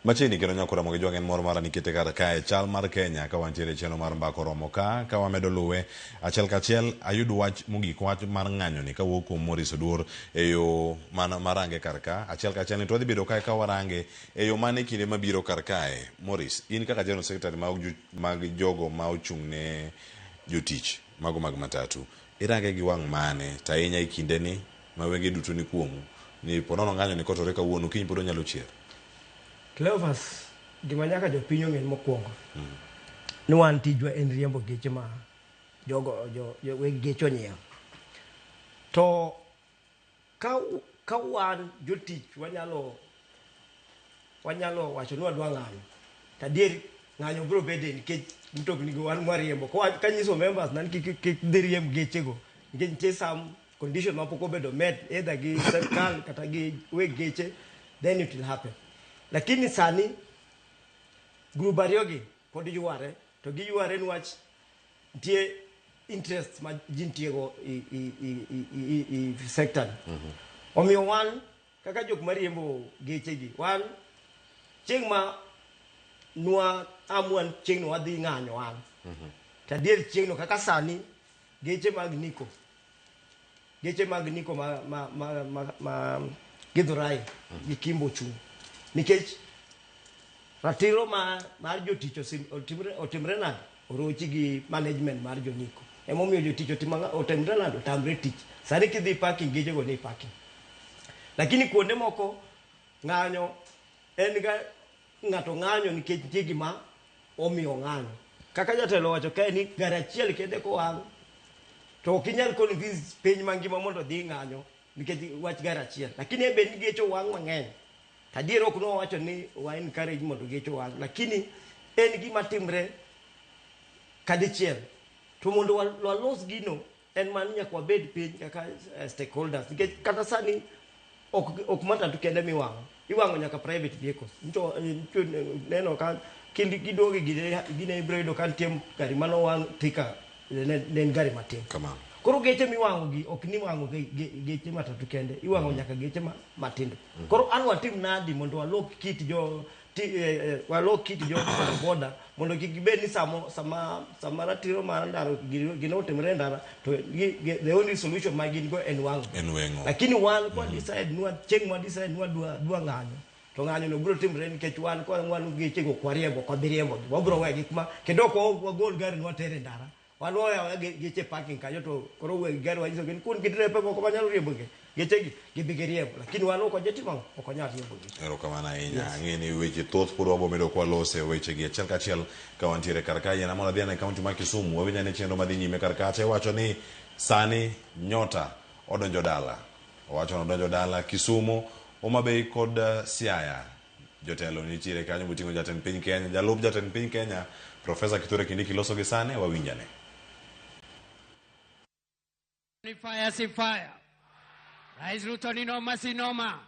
Machini kero nyakura moge jwangen moro mara nikete kar kae chal mar Kenya ka wantiere cheno mar mbako romo ka wamedo luwe achiel kachiel ayud wach mogik wach mar ng'anyo ni kawuok kuom Morris Oduor e yo marange kar ka achiel kachiel ni to dhi bedo kae ka warange e yo mane kinde mabiro kar kae. Morris, in kaka General Secretary mag jogo ma ochung' ne jotich mago mag matatu, irange gi wang' mane ta ahinya e kinde ni ma wenge duto ni kuomu ni ponono ng'anyo ni kotore kawuono kiny pod onyalo chier? Cleophas, gima nyaka jopiny ong'e mokwongo ni wan tijwa en riembo geche ma weg geche onyiewo. To ka wan jotich wanyalo wacho ni wadwa ng'anyo, tadier ng'anyo biro bede nikech mtokni go wan mwariembo. Kanyiso members na kik dhi riemb gechego nikech nitie some condition mapok obedo met either gi sirkal kata gi weg geche, then it will happen. Lakini sani group ariyogi pod yware, to giyware niwach nitie interest ma ji ntiego i sector. Omiyo wan kaka jok mariembo gechegi, wan chieng' ma nwa amuan chieng' no wadhi ng'anyo wan. Tadier chieng' no kaka sani geche mag Niko ma Githurai gi Kimbo chung. Nikech ratiro mar jotich otimre nade orochi gi management mar joniko. Emomiyo jotich otimre nade otamre tich. Sani kidhi parking geche go ni parking. Lakini kuonde moko ng'anyo en ga ng'ato ng'anyo nikech nitie gima omiyo ng'anyo. Kaka jatelo wacho kae ni gari achiel kende kowang' to ok inyal convince piny mangima mondo dhi ng'anyo nikech wach gari achiel. Lakini ebe ni geche wang' mang'eny. Tadier ok no wacho ni wa encourage mondo geche wang', lakini en gima timre kadichiel. To mondo walos gino en man nyaka wabed piny kaka stakeholders. Nikech kata sani ok matatu kende iwang'o nyaka private vehicles. Neno ka kindi kidogi gine ibro yudo ka nitie gari mano wang' tika ne gari matin. Koro geche miwang'o gi ok ni wang'o geche matatu kende, iwang'o nyaka geche matindo. Koro an watim nadi mondo walok kit jo boda mondo gibed ni sama ratiro mar ndara gino timre ndara to the only solution ma gin go en wang'o. Lakini wan kwa decide nwa dwa ng'anyo. To ng'anyo no biro timre nikech wan geche go kwariembo kodhiriembo. Wabro wegi kuma kendo ko wagol gari nwa tere ndara. Waloya geche parking kanyo to koro weg gari wajiso gin kun gidrepe ko manyalo riembo geche gi gibigeriembo. Lakini wan ok ojetimo ok onyal riembo geche. Erokamano ahinya. Ang'eni weche thoth pod wabomedo kwalose weche gi achiel kachiel ka wantiere kar kae yena mondo adhiane kaunti ma Kisumu. Wawinja ne chenro madhi nyime kar kacha wacho ni sani Nyota odonjo dala. Owacho ni odonjo dala Kisumu, Homa Bay kod Siaya. Jotelo nitiere kanyo moting'o jatend piny Kenya, jalup jatend piny Kenya Profesa Kithure Kindiki loso gi sane wawinjane. Ni fire si fire. Rais Ruto ni noma si noma.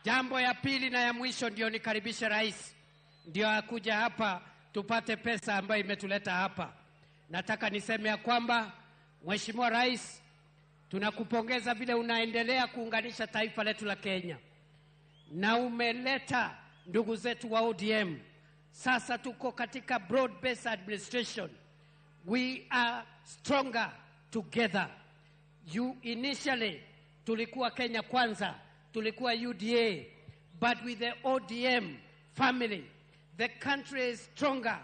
Jambo ya pili na ya mwisho ndio nikaribishe rais. Ndio akuja hapa tupate pesa ambayo imetuleta hapa. Nataka niseme ya kwamba Mheshimiwa Rais, tunakupongeza vile unaendelea kuunganisha taifa letu la Kenya. Na umeleta ndugu zetu wa ODM. Sasa tuko katika broad-based administration. We are stronger together. You initially tulikuwa Kenya Kwanza, tulikuwa UDA, but with the ODM family, the country is stronger,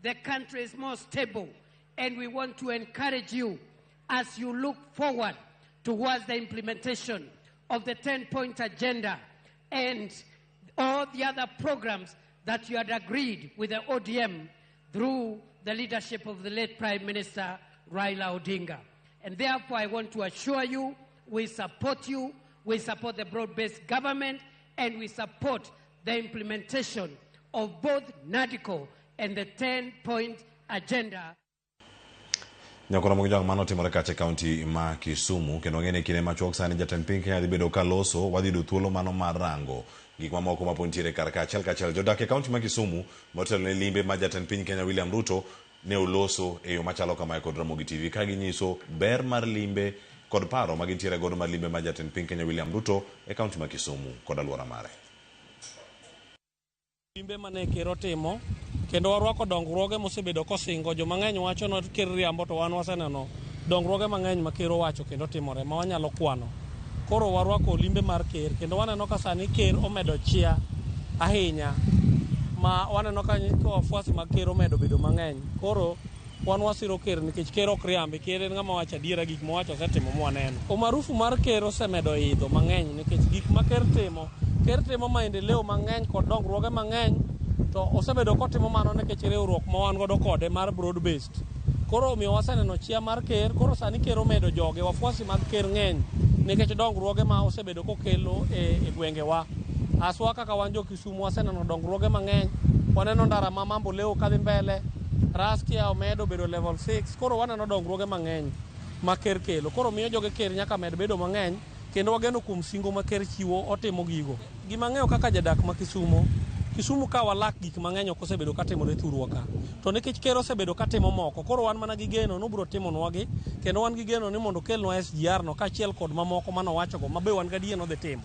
the country is more stable, and we want to encourage you as you look forward towards the implementation of the 10-point agenda and all the other programs that you had agreed with the ODM through the leadership of the late Prime Minister Raila Odinga. And therefore, I want to assure you, we support the broad-based government, and we support the implementation of both NADCO and the 10-point agenda. Nyakora mojang mano timore kache kaunti ma Kisumu kendo ngene kine machuok sani jatend piny Kenya dhi bedo ka loso wadhi do thuolo mano mar rango gik mamoko mapontiere kar kachiel jodak e kaunti ma Kisumu motelo ne limbe ma jatend piny Kenya William Ruto ne oloso e yo machalo kama kod Ramogi TV ka ginyiso ber mar limbe kod paro ma gintiere godo mar limbe ma jatend piny Kenya William Ruto e kaunti ma Kisumu kod alwora mare. Limbe mane ker otimo kendo warwako dongruoge mosebedo kosingo joma ng'eny wacho no ker riambo to wan waseneno dongruoge mang'eny ma ker owacho kendo timore ma wanyalo kwano. Koro warwako limbe mar ker kendo waneno ka sani ker omedo chia ahinya ma waneno ka wafuasi mag ker omedo bedo mang'eny. Koro wan wasiro ker nikech ker ok riambi, ker en ng'ama wacho adiera gik mowacho osetimo mwaneno. Umaarufu mar ker osemedo idho mang'eny nikech gik ma ker timo maendeleo mang'eny kod dongruoge mang'eny to osebedo kotimo mano nikech riwruok ma wan godo kode mar broad based. Koro omiyo waseneno chia mar ker, koro sani ker omedo joge, wafuasi mag ker ng'eny nikech dongruoge ma osebedo kokelo e gwengewa. Aswa kaka wan jo Kisumu waseneno dongruoge mang'eny, waneno ndara ma mambo leo kadhi mbele, Raskia omedo bedo level 6, koro waneno dongruoge mang'eny ma ker kelo. Koro miyo joge ker nyaka med bedo mang'eny kendo wageno kuom singo ma ker chiwo otimo gigo. Gima ng'eyo kaka jadak ma Kisumu ka walak gik mang'eny ok osebedo katimore thurwa ka. To nikech ker osebedo katimo moko, koro wan mana gi geno no biro timonwagi kendo wan gi geno ni mondo kelnwa SGR no kaachiel kod mamoko manowachogo mabe wan gadier no dhi timo.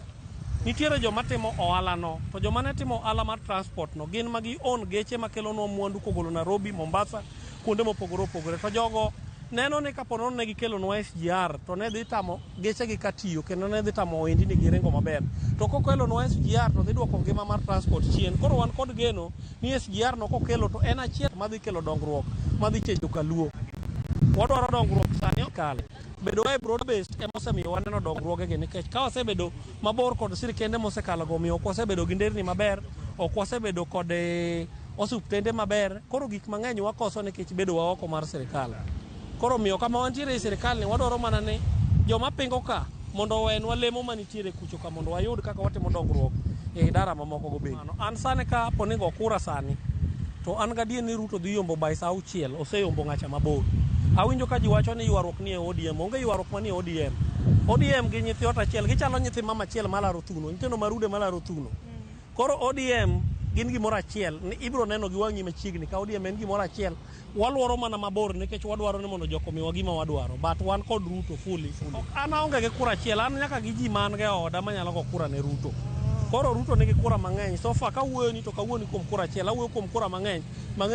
Nitiere joma timo ohala no, to joma ne timo ohala mar transport no gin magi on geche makelonwa mwandu kogolo Nairobi, Mombasa, kuonde mopogore opogore. To jogo neno ni kapo nono ne gikelonwa SGR to ne dhi tamo gechegi katiyo kendo ne dhi tamo ohendni gi ringo maber. To kokelonwa SGR to dhi duoko ngima mar transport chien. Koro wan kod geno ni SGR no kokelo to en achiel madhi kelo dongruok, madhi chejo kaluo. Wadwaro dongruok sani kale. Bedo e broad based ema osemiyo waneno dongruogegi nikech ka wasebedo mabor kod sirkende mosekalogo omiyo ok wasebedo gi nderni maber, ok wasebedo kod osuptende maber, koro gik mang'eny wakoso nikech bedowa oko mar sirkal. Koro miyo kama wantiere e sirkal ni wadwaro mana ni joma pingo ka mondo owenwa lemo manitiere kucho ka mondo wayud kaka watimo dongruok e idara mamoko go bende. An sani ka ponego kura sani to an gadier ni Ruto dhi yombo by saa 6 oseyombo ng'acha mabor. Awinjo ka ji wacho ni ywaruok ni e ODM, onge ywaruok manie ODM. ODM gi nyithi ot achiel, gichalo nyithi mama achiel malaro thuno, nyithindo marude malaro thuno. Koro ODM gin gimoro achiel, ni ibiro neno gi wang'i machiegni ka ODM en gimoro achiel. Waluoro mana mabor nikech wadwaro ni mondo jok omiwa gima wadwaro, but wan kod Ruto fully. An aonge gi kura achiel, an nyaka gi ji man ge oda manyalo go kura ne Ruto. Koro Ruto nigi kura mang'eny, so far kawuoyo ni to kawuoyo ni kuom kura achiel, awuoyo kuom kura mang'eny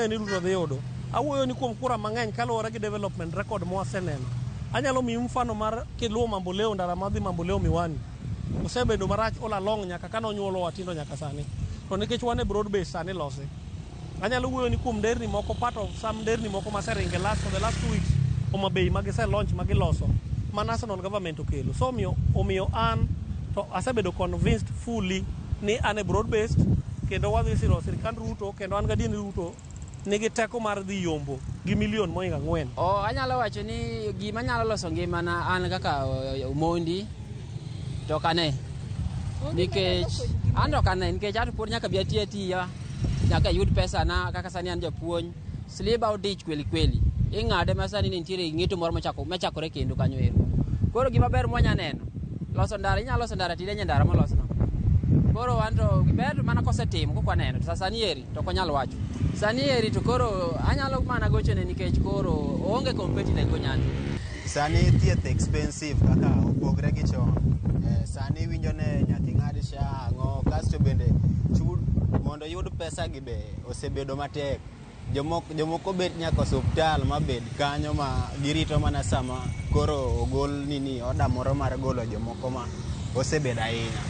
ni Ruto dhi yudo. Awuoyo ni kuom kura mang'eny kaluwore gi development record mwaseneno. Anyalo miyi mfano mar kiluo Mamboleo, ndara madhi Mamboleo Miwani. Osebedo marach olalong nyaka kano nyuolo watindo nyaka sani. To nikech wan e broad base sani lose. Anyalo wuoyo ni kuom nderni moko, part of some nderni moko maseringe for the last 2 weeks Homa Bay magise launch magiloso ma national government okelo. So omiyo an to asebedo convinced fully ni an e broad based kendo wadhi siro sirkand Ruto kendo an gadier ni Ruto nigi teko mar dhi yombo gi milion moinga 4. Anyalo wacho ni gima nyalo loso ngimana an kaka Omondi to kane nikech an to kane nikech an pod nyaka bi atiya nyaka yud pesa na kaka sani an japuonj sliba odich kweli ing'ade ma sani nitiere ng'eto moro machakore kendo kanyo ero. Koro gima ber mwanya neno loso ndara, inyalo loso ndara tide nyandara molosno. Koro an to ber mana kosetim kokwa neno to sani eri to konyal wacho sani eri to koro anyalo mana gochone nikech koro onge competitor go nyandi. Sani thieth expensive kaka opogre gi chon. Sani winjo ne nyaka ing'ad SHA ang'o, kasto bende mondo yud pesa gi be osebedo matek. Jomoko bet nyaka osuptal mabed kanyo ma girito mana sama koro ogol oda moro mar golo jomoko ma osebedo ahinya.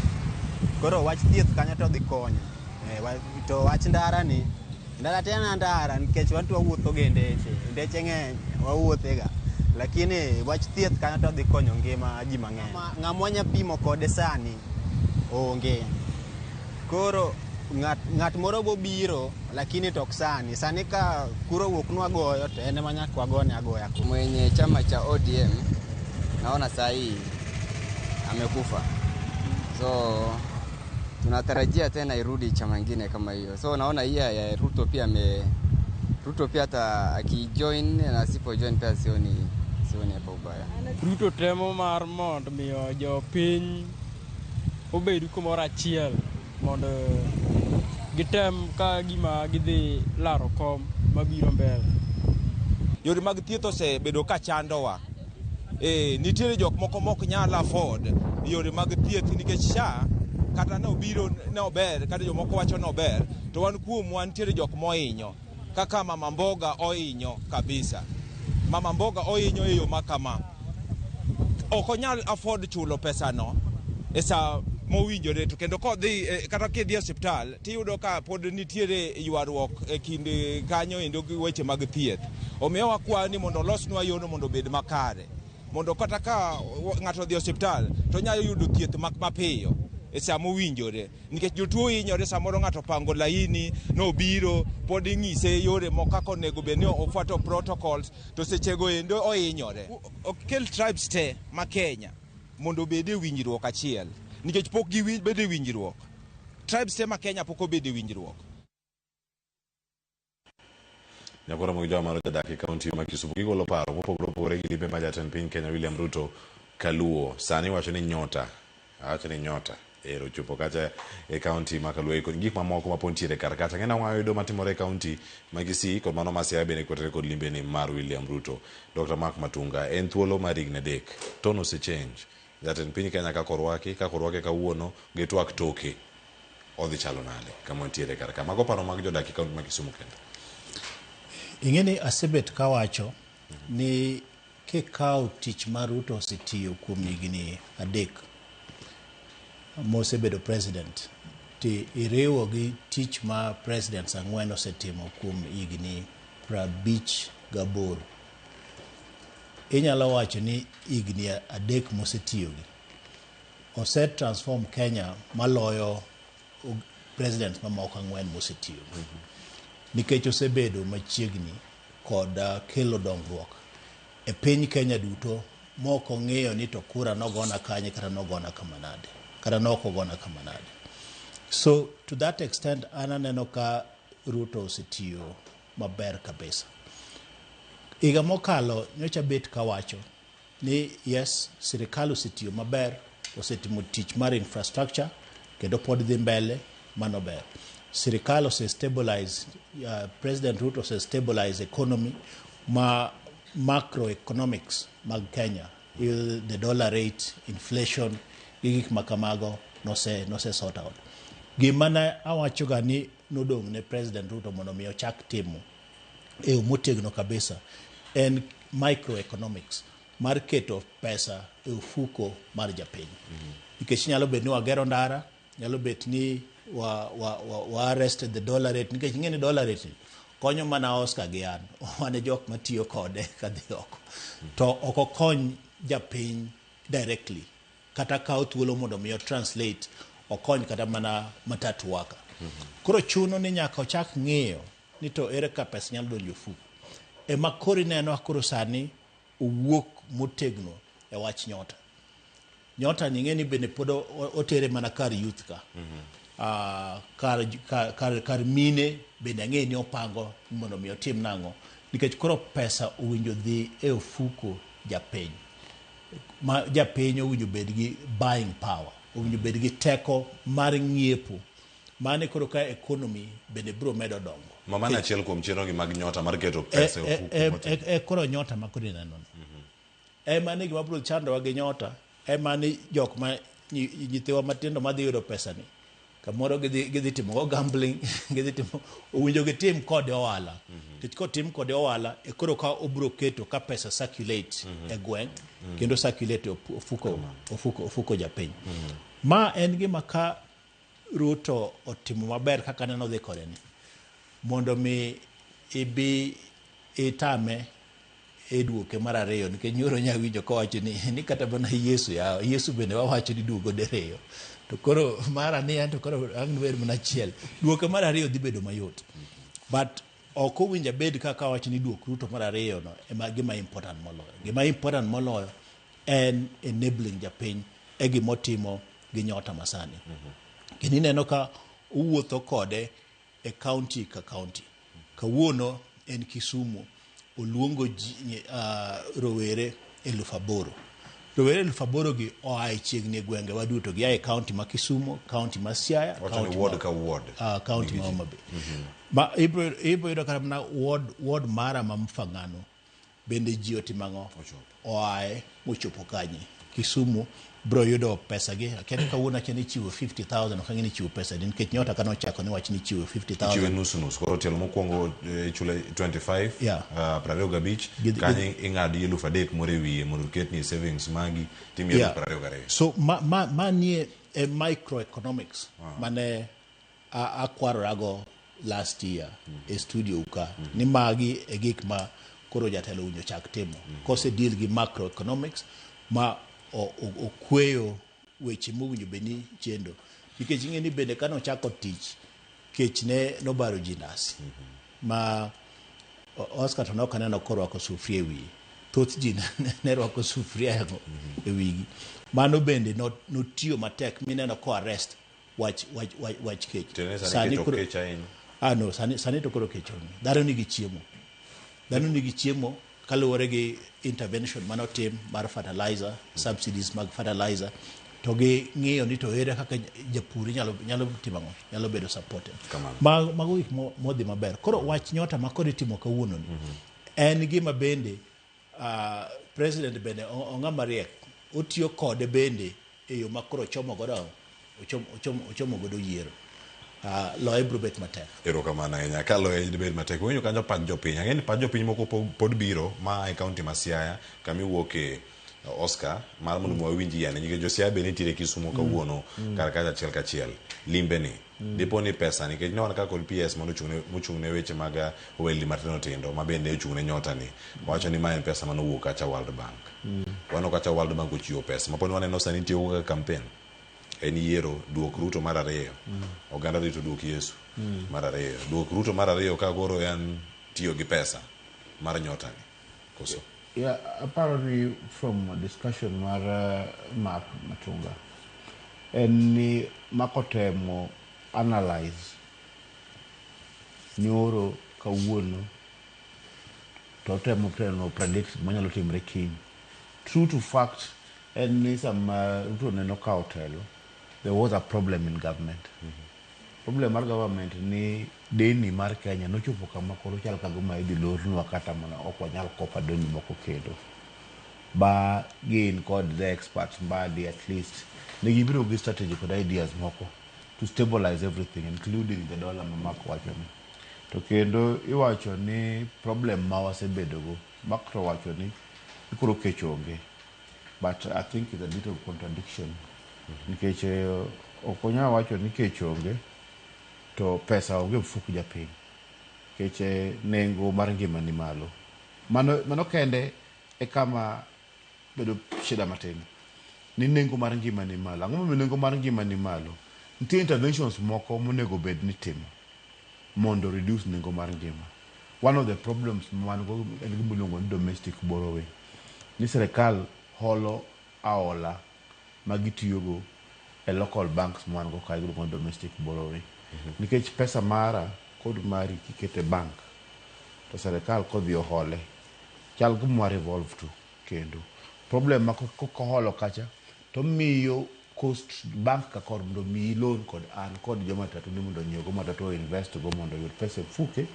Koro wach thieth kanyo to dhi konyo. To wach ndara ni, ndara tena ndara nikech wan wawuotho gi ndeche ng'eny wawuothega. Lakini wach thieth kanyo to dhi konyo ngima ji mang'eny. Ng'ama nya pimo kode sani onge. Koro ng'at moro bobiro lakini tok sani ka kuro wuoknwa goyo to ene manyaka wagone agoya. Mwenye chama cha ODM naona saa hii amekufa, so tunatarajia tena irudi chama ingine kama hiyo. So naona hii ya Ruto pia hata akijoin na asipojoin pia sioni hapo ubaya. Ruto temo mar mondo miyo jopiny obed kumoro achiel mondo gitem ka gima gidhi laro kom mabiro mbele. Yore mag thieth osebedo ka chandowa. Nitiere jok moko mok nyal afford yore mag thieth nikech SHA kata ne obiro ne ober kata jomoko wacho ne ober to wan kuom wantiere jok mohinyo kaka Mama Mboga ohinyo kabisa. Mama Mboga ohinyo e yo makama. Ok onyal afford chulo pesa no e sa mowinjore to kendo kodhi kata kidhi e osiptal tiyudo ka pod nitiere ywaruok e kind kanyo endo gi weche mag thieth. Omiyo wakwa ni mondo losnwa yono mondo bed makare. Mondo kata ka ng'ato dhi osiptal to nyalo yudo thieth mapiyo e sa mowinjore. Nikech jotuo hinyore samoro ng'ato pango laini no biro pod ing'ise yore moko kaka onego bed ni ofuato protocols to sechego endo ohinyore. Okel tribes te ma Kenya mondo bede winjruok achiel. Nikech pok bede winjruok. Tribes te ma Kenya pok obede winjruok. Nyakora mwijao maro jadaki kaunti ma Kisumu gigolo paro mopogore gi libe ma jatend piny Kenya William Ruto kaluo. Sani wacho ni nyota. Wacho ni nyota. Ero chupo kacha e kaunti ma Kaluo kod gik mamoko ma pontiere kar kacha ngena ng'ayo do matimore kaunti ma Kisii kod mano Siaya bene kwetere kod limbe ni mar William Ruto. Dr. Mark Matunga en thuolo mar higni 3 tono se change jatend piny Kenya ka korwake kawuono gi twak toke odhi chalo nade kama ntiere kar ka mago paro mag jodak kaunti ma Kisumu kendo. Ingeni asebet kawacho ni kikaw tich mar Ruto osetiyo kuom higni 3 mosebedo president ti iriwo gi tich ma presidents 4 osetimo kuom higni 58. Inyalo wacho ni higni 3 mosetiyo gi ose transform Kenya maloyo presidents mamoko 4 mosetiyo. Nikech osebedo machiegni kod kelo dongruok e piny Kenya duto moko ng'eyo ni to kura nogona kanye kata nogona kamanade kata nokogona kamanade. So to that extent ananeno ka Ruto osetiyo maber kabisa. Iga mokalo nyocha bet kawacho ni yes sirikal osetiyo maber, osetimo tich mar infrastructure kendo pod dhi mbele mano ber. Sirikal ose stabilize President Ruto ose stabilize economy ma macroeconomics mag Kenya, the dollar rate, inflation, gigik makamago no se sort out. Gimana awacho ga ni nodong ne President Ruto mondo mi ochak timo motegno kabisa en microeconomics mar keto pesa e ufuko mar japiny. Nikech nyalo bet ni wagero ndara, nyalo bet ni wa arrested the dollar rate nikech ng'eni dollar rate konyo mana Oscar gi an wane jok matiyo kode kadhi oko to oko kony japiny directly kata kawo thuolo mondo mi translate okony kata mana matatu waka. Koro chuno ni nyaka ochak ng'iyo ni to ere ka pesa nyalo donjo fuko ema kori neno koro sani owuok motegno e wach nyota. Nyota ni ng'eni bende pod otere mana kar youth ka. Kar mine bende ng'eni opango mondo mi otim nang'o nikech koro pesa owinjo dhi e ofuko japiny. Ma japiny owinjo bed gi buying power, owinjo bed gi teko mar ng'iepo. Mane koro ka economy bende bro medo dongo. Mama na achiel kuom chenro gi mag nyota mar keto pesa e ofuko. Koro nyota ma kodi neno. Mane gima bro chando wa gi nyota, mane jok ma nyithiwa matindo madhi yudo pesa ni. Kamoro gidhi timo gambling, gidhi timo owinjo gitim kode ohala. Tich ko tim kode ohala e koro ka obro keto ka pesa circulate e gweng kendo circulate ofuko japiny. Ma en gima ka Ruto otimo maber kaka neno dhi kode ni. Mondo mi ibi itame eduoke mar ariyo nikech nyoro nya winjo kowacho ni kata bana Yesu bende wawacho ni duogo deriyo. To koro mara ni anto koro ang wer mana achiel duoke mar ariyo dhi bedo mayot. But oko winja bed kaka wacho ni duok Ruto mar ariyo no ema gima important moloyo. Gima important moloyo en enabling japiny e gima otimo gi nyota masani. Kini neno ka uwuotho kode e county ka county. Kawuono en Kisumu oluongo rowere 8,000. Rowere 8,000 gi oae chiegni gwenge waduto gi ae county ma Kisumu, county ma Siaya, county ward ka ward. County ma Homa Bay. Ma ibo yudo kata na ward mara ma Mfangano bende ji otimang'o oae mochopo kanye Kisumu bro yudo pesa gi kene kawuono cheni chiwo 50,000 ok ng'eni chiwo pesa din nikech nyota kano chako ni wach ni chiwo 50,000 chiwo nus koro tielo mokwongo chule 25 25 kanye ing'adi 3,000 more wiye mondo ket ni savings magi timiyo 22. So ma nie microeconomics mane akwarorago last year e studio ka ni magi e gik ma koro jatelo unyo chak timo kose deal gi macroeconomics ma okweyo weche mowinjo beni chendo nikech ing'e ni bende kano chako tich kech ne nobaro jinasi ma Oscar to nok aneno korwako sufria ewi thoth ji ne rwako sufria e wigi mano bende notiyo matek mineno ko arrest wach kech sani to koro kech onge dhano nigi chiemo kaluwore gi intervention manotim mar fertilizer subsidies mag fertilizer to gi ng'iyo ni to ere kaka japur nyalo timo nyalo bedo supported mago gik modhi maber koro wach nyota ma kod timo kawuono ni en gima bende president bende ong'ama riek otiyo kode bende e yo makoro ochomo godo yiero loye bro bet matek erokamano ahinya ka loye bet matek winjo kanyo pach jopiny ang'eni pach jopiny moko pod biro ma e kaunti ma Siaya kamiwuoke Oscar mar mondo wawinj yane nikech jo Siaya be nitiere Kisumu kawuono kar kacha achiel kachiel limbe ni dipo ni pesa nikech ne wan kaka kod PS mochung'ne weche mag weldi matindo tindo ma bende ochung'ne nyota ni wacho ni ma en pesa manowuok kacha World Bank wano kacha World Bank ochiwo pesa maponi waneno sani tiyo kaka campaign en yiero duok Ruto mar ariyo oganda rito duok Yesu mar ariyo duok Ruto mar ariyo ka goro en tiyo gi pesa mar nyota ni koso apparently from a discussion mar Mark Matunga en ni makotemo analyze nyoro kawuono to temo predict manyalo timre kiny true to fact en ni sama Ruto neno ka otelo there was a problem in government. Problem mar government ni deni mar Kenya nochopo kama koro chal kagoma idhi lornwa kata mana ok wanyal kopa deni moko kendo. Ba gin kod the experts mbadi at least ne gibiro gi strategy kod ideas moko to stabilize everything including the dollar mamako wacho ni. To kendo iwacho ni problem ma wasebedo go makro wacho ni ikoro kech onge. But I think it's a bit of contradiction. Nikech okonya wacho ni kech onge to pesa onge mfuku japiny. Kech nengo mar ngima ni malo. Mano kende e kama bedo shida matin. Ni nengo mar ngima ni malo. Ang'o momiyo nengo mar ngima ni malo? Nitie interventions moko monego bed ni timo mondo reduce nengo mar ngima. One of the problems man go en gima iluongo ni domestic borrowing. Ni serikal holo aola magitiyogo e local banks mwan go kai go domestic borrowing nikech pesa mara kod mari kikete bank to serikal kodhi ohole chal gumwa revolve to kendo problem ma ko holo kacha to miyo cost bank ka kor ndo mi loan kod an kod joma tatu ni mondo nyogo matatu invest go mondo yud pesa fuke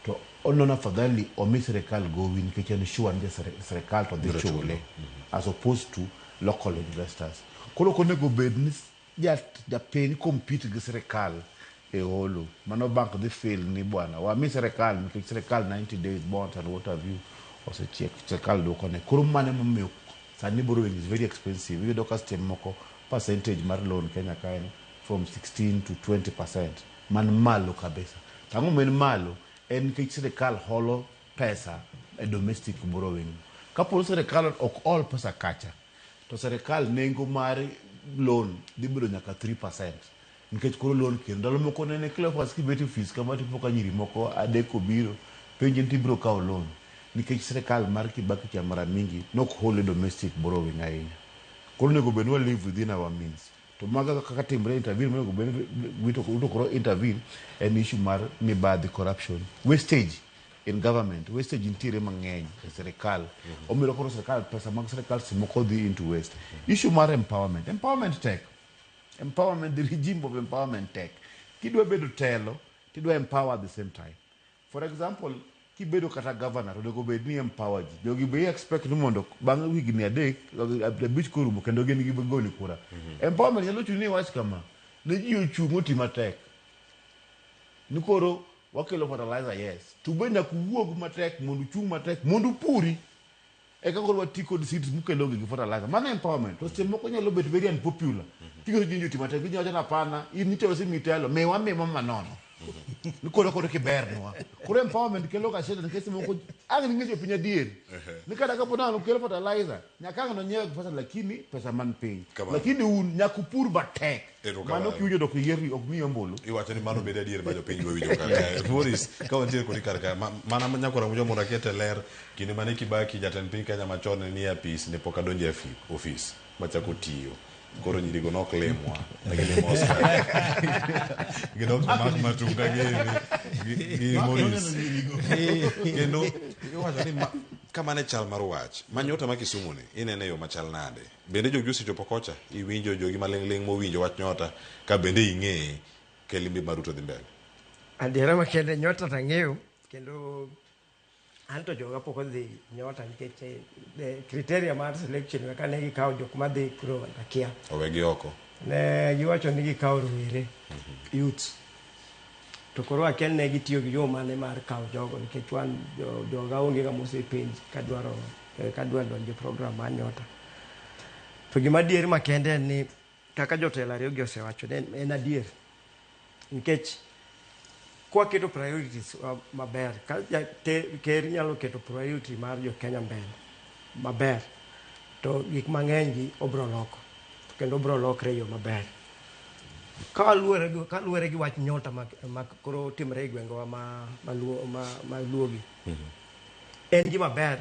to onona fadhali omi serikal go win nikech en sure ni serikal to dhi chule as opposed to local investors. Kolo konego bed ni japiny compete gi serikal e holo. Mano bank dhi fail ni bwana. Wami serikal nikech serikal 90 days bonds and what have you osechiek serikal dwoko ne. Koro mane momiyo sani borrowing is very expensive. Iyudo ka stem moko percentage mar loan Kenya kaen from 16 to 20%. Man malo kabisa. Tango men malo en nikech serikal holo pesa e domestic borrowing. Kapo serikal ok all pesa kacha to serikal nengo mar loan dhi bedo nyaka 3% nikech koro loan kendo ndalo moko nene kila fas kibeti fees kama tipo ka nyiri moko adeko biro penje tibiro kawo loan nikech serikal mar Kibaki cha mara mingi nok hold domestic borrowing ahinya. Koro nego benwa live within our means to maga kaka timbre intervene nego ben wito koro intervene an issue mar mibadhi corruption wastage in government wastage intiere mang'eny e serikal omiro koro serikal pesa mag serikal simoko dhi into waste. Issue mar empowerment tech the regime of empowerment tech kidwa bedo telo tidwa empower at the same time. For example kibedo kata governor onego bed ni empower ji jogi be expect ni mondo bang' wigni adek abich korumo kendo gin gi goli kura empowerment nyalo chuni ni wach kama ne ji ochung' oti matek ni koro wakelo fertilizer yes to be na kuwuog matek mondo chung' matek mondo puri eka koro wati kod seeds mukelo gi fertilizer mano empowerment to seche moko nyalo bet very unpopular tigero ji oti matek gi nyocha na pana in nitelo simitelo mewa manono ni koro kibernwa koro empowerment kelo ka shida nikech moko ang' ningecho piny adier ni kada kapo nano kelo fertilizer nyaka ang' no nyiewe pesa lakini pesa man piny lakini un nyakupur batek mano kiwinjo dok yieri ok miyo mbulu iwacho ni mano bedo adier ma jopiny winjo kaka Boris ka wantiere kodi karka mana nyakora mujo mondo akete ler kinde mane Kibaki jatend piny Kenya machon ni apis ne pok adonjo e ofis machako tiyo koro nyirigo nok lemwa negilimo Oscar gidok mak matunga gi Morris kendo iwacho ni kamane chal mar wach manyota ma Kisumu ni inene yo machal nade bende jogi osechopo kocha iwinjo jogi maling'ling mowinjo wach nyota ka bende ing'e kelimbe maruto dhi mbele adiera makende nyota tang'eyo kendo anto joga pok odhi nyota nikech criteria mar selection ka ne gikawo jok madhi kuro akia owegi oko ne giwacho ni gikawo rowere youths to koro akia ne gitiyo gi yo mane mar kawo jogo nikech wan joga onge ga mosepenj kadwa donjo program mar nyota to gima adier makende en ni kaka jotelo ariyo gi osewacho en adier nikech kwa keto priorities maber ka ker nyalo keto priority mar jo Kenya mbele maber to gik mang'eny gi obro loko kendo obro lokre yo maber ka luwore gi wach nyota ma koro timre e gwengewa ma luogi en gima ber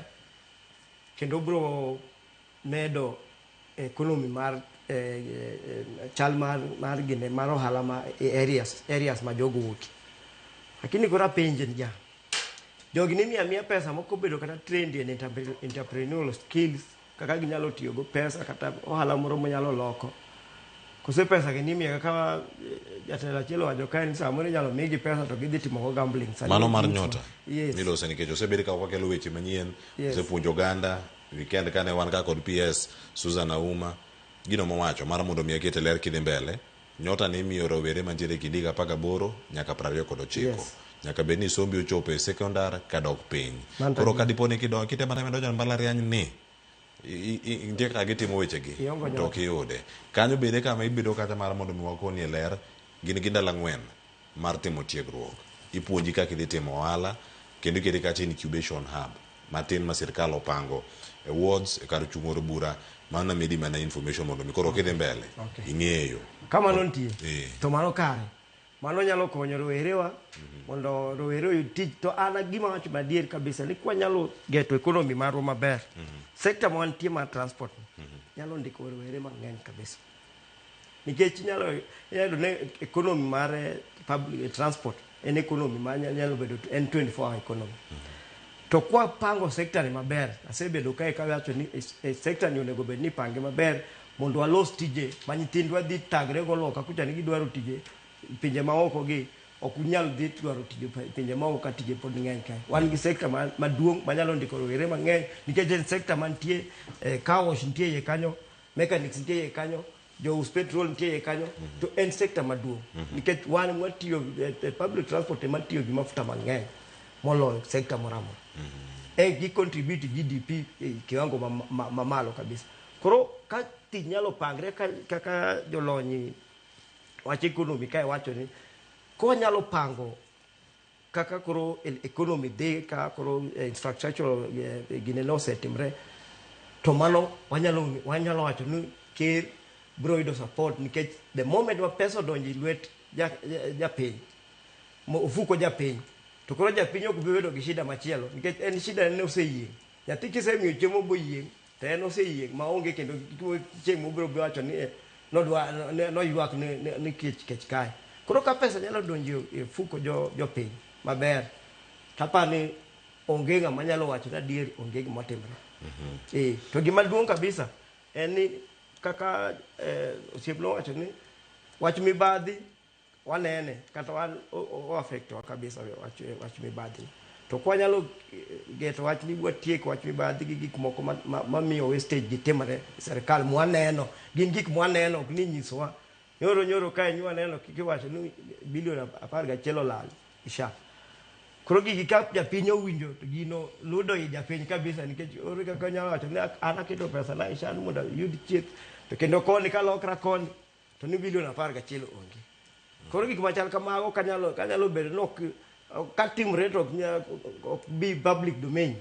kendo bro medo economy mar chal mar gine mar ohala ma areas ma jogo wuoki lakini kora penje nja jogi ni miya pesa moko bedo kata trend in entrepreneurial skills kaka ginyalo tiyo go pesa kata ohala moro monyalo loko kose pesa gi ni miya kaka jatelo achiel wajo kae ni samoro nyalo migi pesa to gidhi timo go gambling mano mar nyota milose nikech osebedi ka wakelo weche manyien osepuonjo oganda weekend kane wan ka kod PS Susan Auma gino mowacho mar mondo miya kete ler kidhi mbele nyota ni miyo rowere mantiere kindiga 18 nyaka 29 nyaka bed ni sombi ochopo e sekondar kadok piny koro kadiponi kitema na medonjo mbalariany ni nitie kaka gitimo wechegi to kiyude kanyo bede kama ibedo kata mar mondo miwakoni e ler gin gi ndalo 4 mar timo tiegruok ipuonji kaka idhi timo ohala kendo ikete kata incubation hub matin ma sirkal opango e wards e kar chung'oro bura mana medi mana information mondo mikoro kidhi mbele ing'eyo kama non tie to mano kare mano nyalo konyo rowerewa mondo rowere oyud tich to ana gima wacho madier kabisa ni kwa nyalo geto economy marwa maber sector ma wantie mar transport nyalo ndiko rowere mang'eny kabisa nikech nyalo ne economy mar public transport en economy ma nyalo bedo en 24 hour economy to kwa pango sector ni maber asebedo kae ka wacho ni sector ni onego bed ni pange maber mondo walos tije ma nyithindwa dhi tagre go loka kucha ni gidwaro tije pinje maoko gi ok nyal dhi dwaro tije pinje maoko ka tije pod ng'eny kae wan gi sector maduong' manyalo ndiko rowere mang'eny nikech en sector mantie car wash nitie ye kanyo mechanics nitie ye kanyo jo petrol nitie ye kanyo to en sector maduong' nikech wan watiyo public transport matiyo gi mafuta mang'eny moloyo sector moramo gi contribute GDP kiwango mamalo kabisa koro ka ti nyalo pangre kaka jolonyi wacho economy kae wacho ni ko nyalo pango kaka koro economy dhi ka koro infrastructure gine no setimre to mano wanyalo wacho ni ker bro yudo support nikech the moment wa pesa donji lwet japiny ofuko japiny to koro japiny ok bedo gi shida machielo nikech en shida ne oseyieng nyathi kisemiyo chiemo boyieng to en oseyieng maonge kendo chieng' mobiro wacho ni noywak ni kech kae koro ka pesa nyalo donjo e fuko jopiny maber tapa ni onge ng'ama nyalo wacho ni adier onge gima timre to gima duong' kabisa en ni kaka osiepno wacho ni wach mibadhi wanene kata wan o affect wa kabisa wach mibadhi to kwanyalo geto wach ni bwa tiek wach mibadhi gi gik moko mamiyo wastage gitimore serikal mwaneno gin gik mwaneno ok ni nyisowa nyoro kae nywa neno kiwacho ni bilion 11 olal isha koro gigi ka japiny owinjo to gino ludo i japiny kabisa nikech ore kaka nyalo wacho ni an aketo pesa na isha mondo yud chieth to kendo koni kalokra koni to ni bilion 11 onge koro gik machal kamago kanyalo bedo nok katimre to ok bi public domain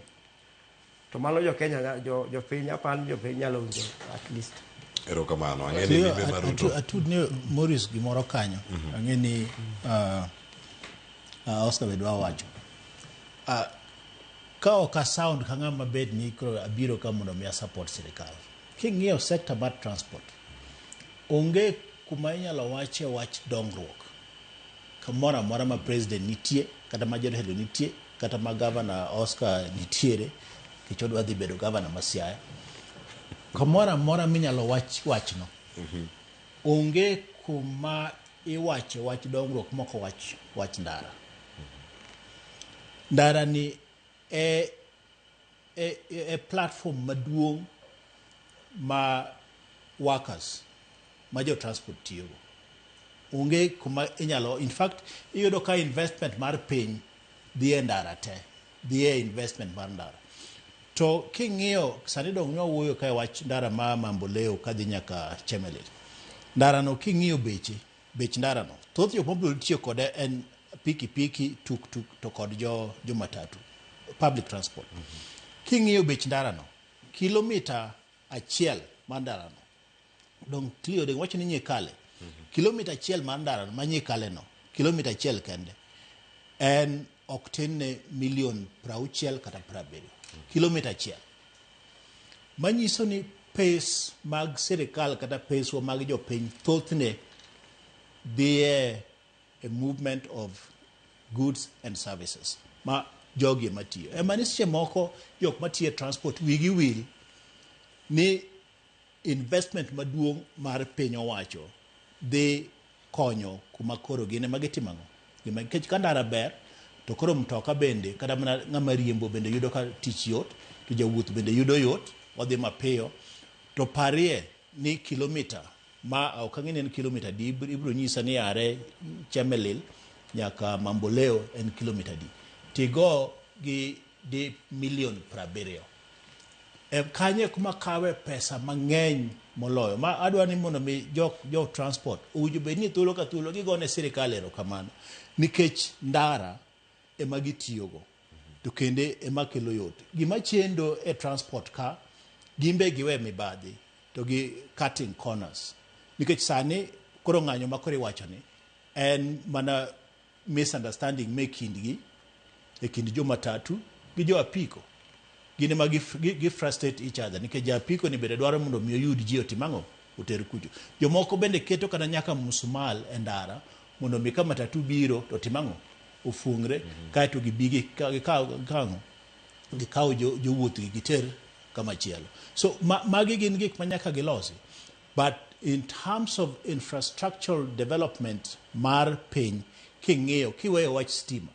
to malo jo Kenya jo piny apan jo piny nyalo winjo at least erokamano ang'eni limbe maruto atudni Morris gimoro kanyo ang'eni Oscar bedwa wacho ka ok sound ka ng'ama bed ni abiro ka mondo mi support sirikal king'iyo sector mar transport onge kuma inyalo wache wach dongruok kamoro amora ma president nitie kata ma jotelo nitie kata ma governor Oscar nitiere kichodwa dhi bedo governor ma Siaya kamoro amora minyalo wachno onge kuma iwache wach dongruok moko wach ndara ni platform maduong' ma workers ma jo transport tiyogo onge kuma inyalo in fact iyudo ka investment mar piny dhie ndara te dhie investment mar ndara to king'iyo sani dong nwa wuoyo ka wach ndara ma Mamboleo kadhi nyaka Chemelil ndara no king'iyo bech ndara no thoth jok mobiro tiyo kode en piki tuk to kod jo matatu public transport king'iyo bech ndara no kilomita achiel mar ndara no dong clio dong wacho ni nyekale kilomita achiel mar ndara ma nyekale no kilomita achiel kende en oktenne milion 60 kata 70 kilomita achiel manyiso ni pace mag sirikal kata pace mag jopiny thothne dhie a movement of goods and services ma jogi matiyo ema ni seche moko jok matiyo transport wigi wil ni investment maduong' mar piny owacho dhi konyo kuma koro gine magitimo gima nikech ka ndara ber to koro mtoka bende kata mana ng'ama riembo bende yudo ka tich yot to jawuoth bende yudo yot odhi mapiyo to parie ni kilomita ma ok ang'eni en kilomita di ibiro nyisa ni are Chemelil nyaka Mamboleo en kilomita di tigo gi di milion 70 kanye kuma kawe pesa mang'eny moloyo ma adwa ni mondo mi jo transport uju be ni thuolo ka thuolo gigone sirikal erokamano nikech ndara ema gitiyogo to kende ema kelo yot gima chendo e transport ka gimbe giwe mibadhi to gi cutting corners nikech sani koro ng'anyo ma koro iwacho ni en mana misunderstanding me kindgi e kind jo matatu gi jo apiko gine ma gi frustrate each other nikech jo apiko ni bende dwaro mondo mi oyud ji otimang'o oter kucho jomoko bende keto kana nyaka musmal e ndara mondo mi ka matatu biro to timang'o ofungre kaeto gibigi gikawo jowuoth gi giter kama chielo so magi gin gik manyaka gilosi but in terms of infrastructural development mar piny king'iyo kiweyo wach stima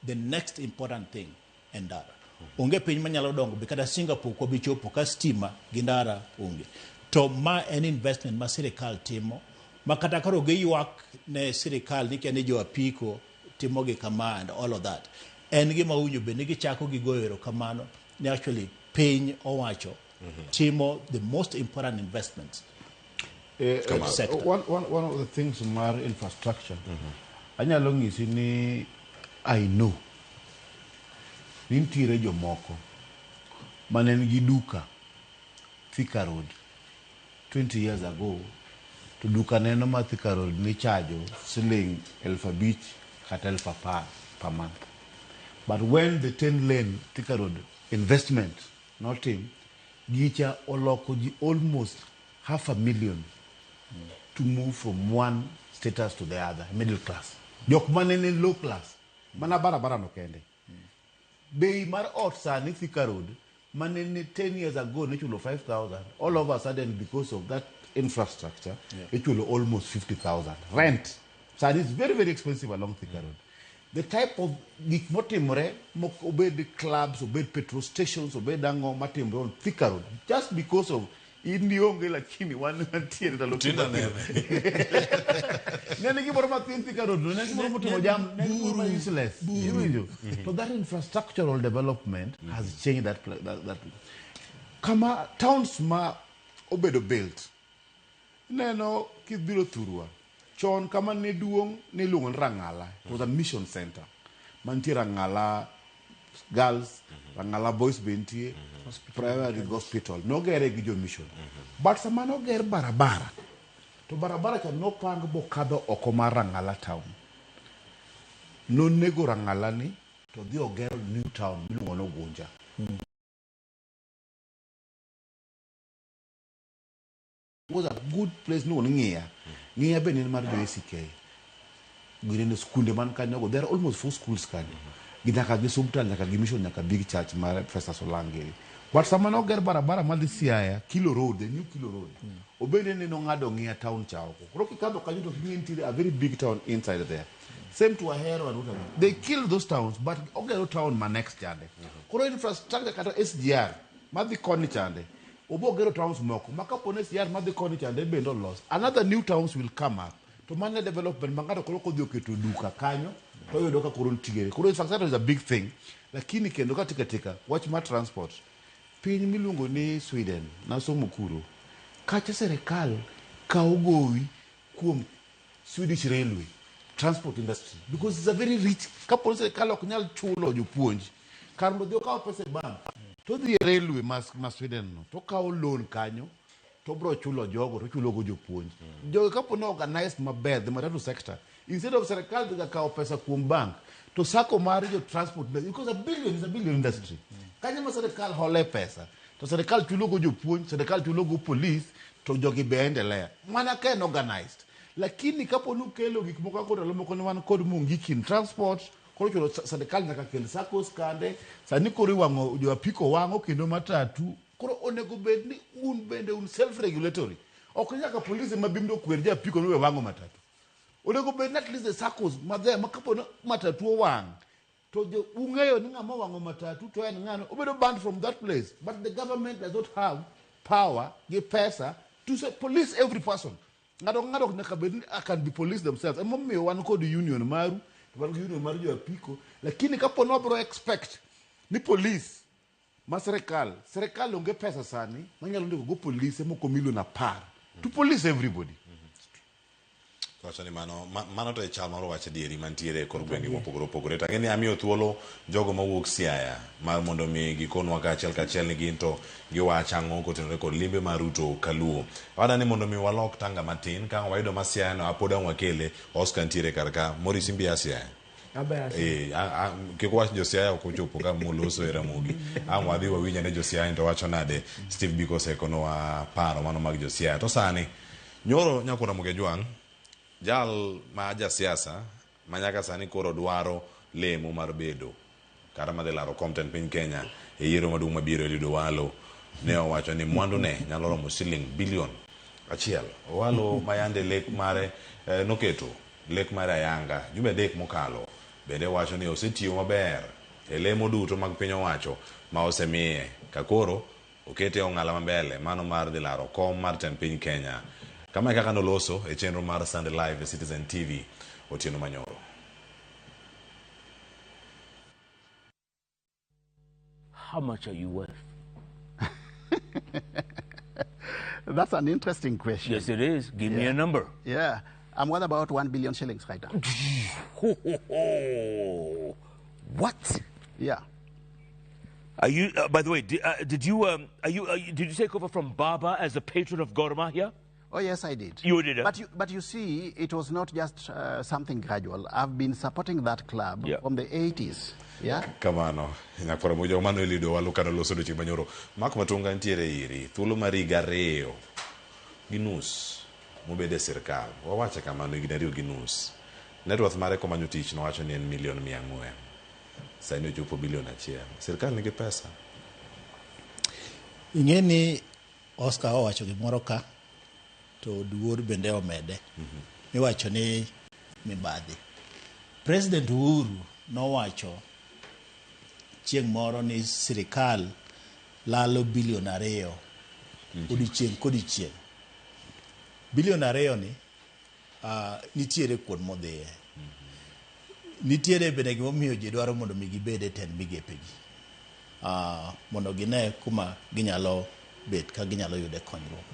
the next important thing en ndara onge piny manyalo dongo be kata Singapore ko bichopo ka stima gi ndara onge to ma en investment ma sirikal timo ma kata koro giywak ne sirikal ni kene jo apiko timo gi kama and all of that en gima unyo be ni gichako gigoyo erokamano ni actually piny owacho timo the most important investments one of the things mar infrastructure anyalo ng'isi ni I know nitiere jomoko manen gi duka Thika Road 20 years ago to duka neno ma Thika Road ni chajo siling 5,000 kata 10,000 per month but when the 10 lane Thika Road investment not in gicha oloko ji almost 500,000 to move from one status to the other middle class jok manene low class mana barabara no kende bei mar ot sani Thika Road manene 10 years ago ne chulo 5,000 all of a sudden because of that infrastructure it chulo almost 50,000 rent sani is very very expensive along Thika Road the type of gik motimore obed clubs, obed petrol stations, obed ango matimore on Thika Road, just because of indionge lakini wan mantiere da lotinda ne ne gimoro mathin Thika Road ne gimoro motimo jam ne gimoro useless. So that infrastructural development has changed that kama towns ma obedo built neno kibiro thurwa chon kama ne duong ne luongo Rangala. It was a mission center mantiere Rangala girls, Rangala boys bentie, private hospital no gere gi jo mission, but sama no ger barabara to barabara cha no pang bokadho oko mar Rangala town, no nego Rangala ni to dhi ogero new town miluongo no Gunja. Was a good place no Ngia benin mar ACK gurene skunde man kanyo. There are almost 4 schools kanyo. Gidaka gi subtal nyaka gi mission nyaka big church mar Professor Solange. But sama no ger barabara madhi Siaya Kilo Road, the new Kilo Road. Obende ni no ngado Ngia town chao. Roki kando kanyo to a very big town inside there. Same to Ahero and Utah. They killed those towns, but Ogero town ma next chande. Koro infrastructure kata SGR madhi koni chande. Obogero towns moko makapo SGR madhi koni chande bendo lost. Another new towns will come up. To manage development mangato koloko dio keto duka kanyo. To yo doka kurun tigere. Koro infrastructure is a big thing. Lakini kendo katika watch my transport. Piny milungo ni Sweden na somo kuro. Kacha serikal kaogowi kuom Swedish Railway transport industry because it's a very rich couple serikal ok nyal chulo jopuonj. Karmo dio kawo pesa bank. To the railway mas Sweden no. To kawo loan kanyo. To bro chulo jogo to chulo go jopuonj. Jogo kapo no organized maber the matatu sector. Instead of serikal to kawo pesa kuom bank to sako mari jo transport because a billion is a billion industry. Kanya ma serikal hole pesa. To serikal chulo go jopuonj, serikal chulo go police to jogi beendelea. Mana ka organized. Lakini kapo no kelo gik moko ko talo moko ni wan kod mungikin transport ko chulo serikal nyaka kel sako skande sani kori wango jo apiko wango kendo matatu koro onego bed ni un bende un self regulatory. Ok nyaka police mabimdo kwer ja apiko no wango matatu. Onego bed at least the circles madhe makapo matatu wang to the ungeyo ni ngama wango matatu to en ngano obedo banned from that place, but the government does not have power give pesa to say police every person. Ngado nyaka bed can be police themselves. Emomiyo wan kod union maru to wan union maru jo apiko, lakini kapo no bro expect ni police ma serikal onge pesa sani manyalo ndiko go police moko milion 10 to police everybody. Kocha ni mano to chal moro wache dieri mantiere kor gwenge mopogore tangeni amiyo thuolo jogo mawuok Siaya mar mondo mi gikonwa kachiel ni ginto giwacha ang'o kotenore kod limbe mar Ruto Kaluo. Wada ni mondo mi walok tanga matin ka wayudo ma Siaya no apoda wakele Oscar ntiere karka Morris Mbia Siaya. Kiko wacho jo Siaya okochopo ka muloso era mugi. Wadhi wawinja ne jo Siaya to wacho nade Steve Biko sekono wa paro mano mag jo Siaya. To sani nyoro Nyakura Mugejwang jal ma aja siasa manyaka sani koro dwaro lemo mar bedo kata madhi laro Compton piny Kenya e yiero maduong' mabiro Eliud Owalo ne owacho ni mwandu ne nyalo romo shiling bilion 1. Owalo mayande lek mare noketo lek mare ayanga jumbe adek mokalo bende wacho ni osetiyo maber e lemo duto mag piny owacho ma osemiye kakoro okete ong'ala mambele mano mar dhi laro kom mar tend piny Kenya. Kama kaka noloso e chenro mar Sunday Live e Citizen TV Otieno Manyoro. How much are you worth? That's an interesting question. Yes, it is. Give me a number. Yeah. I'm worth about 1 billion shillings right now. What? Yeah. Are you, by the way, did you take over from Baba as the patron of Gor Mahia? Oh, yes, I did. You did? But you see, it was not just something gradual. I've been supporting that club from the 80s. Yeah? Kamano. Nyakura moja umano Eliud Owalo kana loso do Manyoro. Mak matunga ntiere iri. Thuolo mari gareo. Ginus. Mubede serikal. Wawacha kamano iginario ginus. Net worth mare komanyo tich no wacho ni en milion 400. Saini ochopo bilion 1. Serikal nigi pesa. Ingeni Oscar owacho gimoro ka to duor bende omede. Iwacho ni mibadhi. President Uhuru nowacho chieng' moro ni sirikal lalo bilion 2 odiochieng' kodiochieng'. Bilion 2 ni nitiere kuond modhiye. Nitiere bende gimomiyo ji dwaro mondo mi gibede tend migepegi. Mondo gine kuma ginyalo bet ka ginyalo yude konyruok.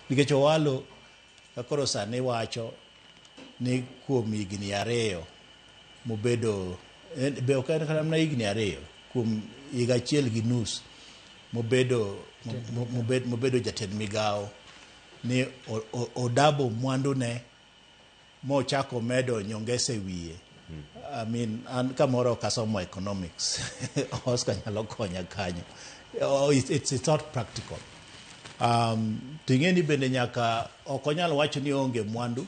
Nikech Owalo kakoro sani wacho ni kuom higni 2 mobedo be ok en kata mana higni 2 kuom higa achiel gi nus mobedo jatend migao ni odabo mwandune mochako medo nyongese wiye. I mean, an kamoro kasomo economics. Oscar nyalo konya kanyo. It's not practical. Tingeni bende nyaka okonyal wacho ni onge mwandu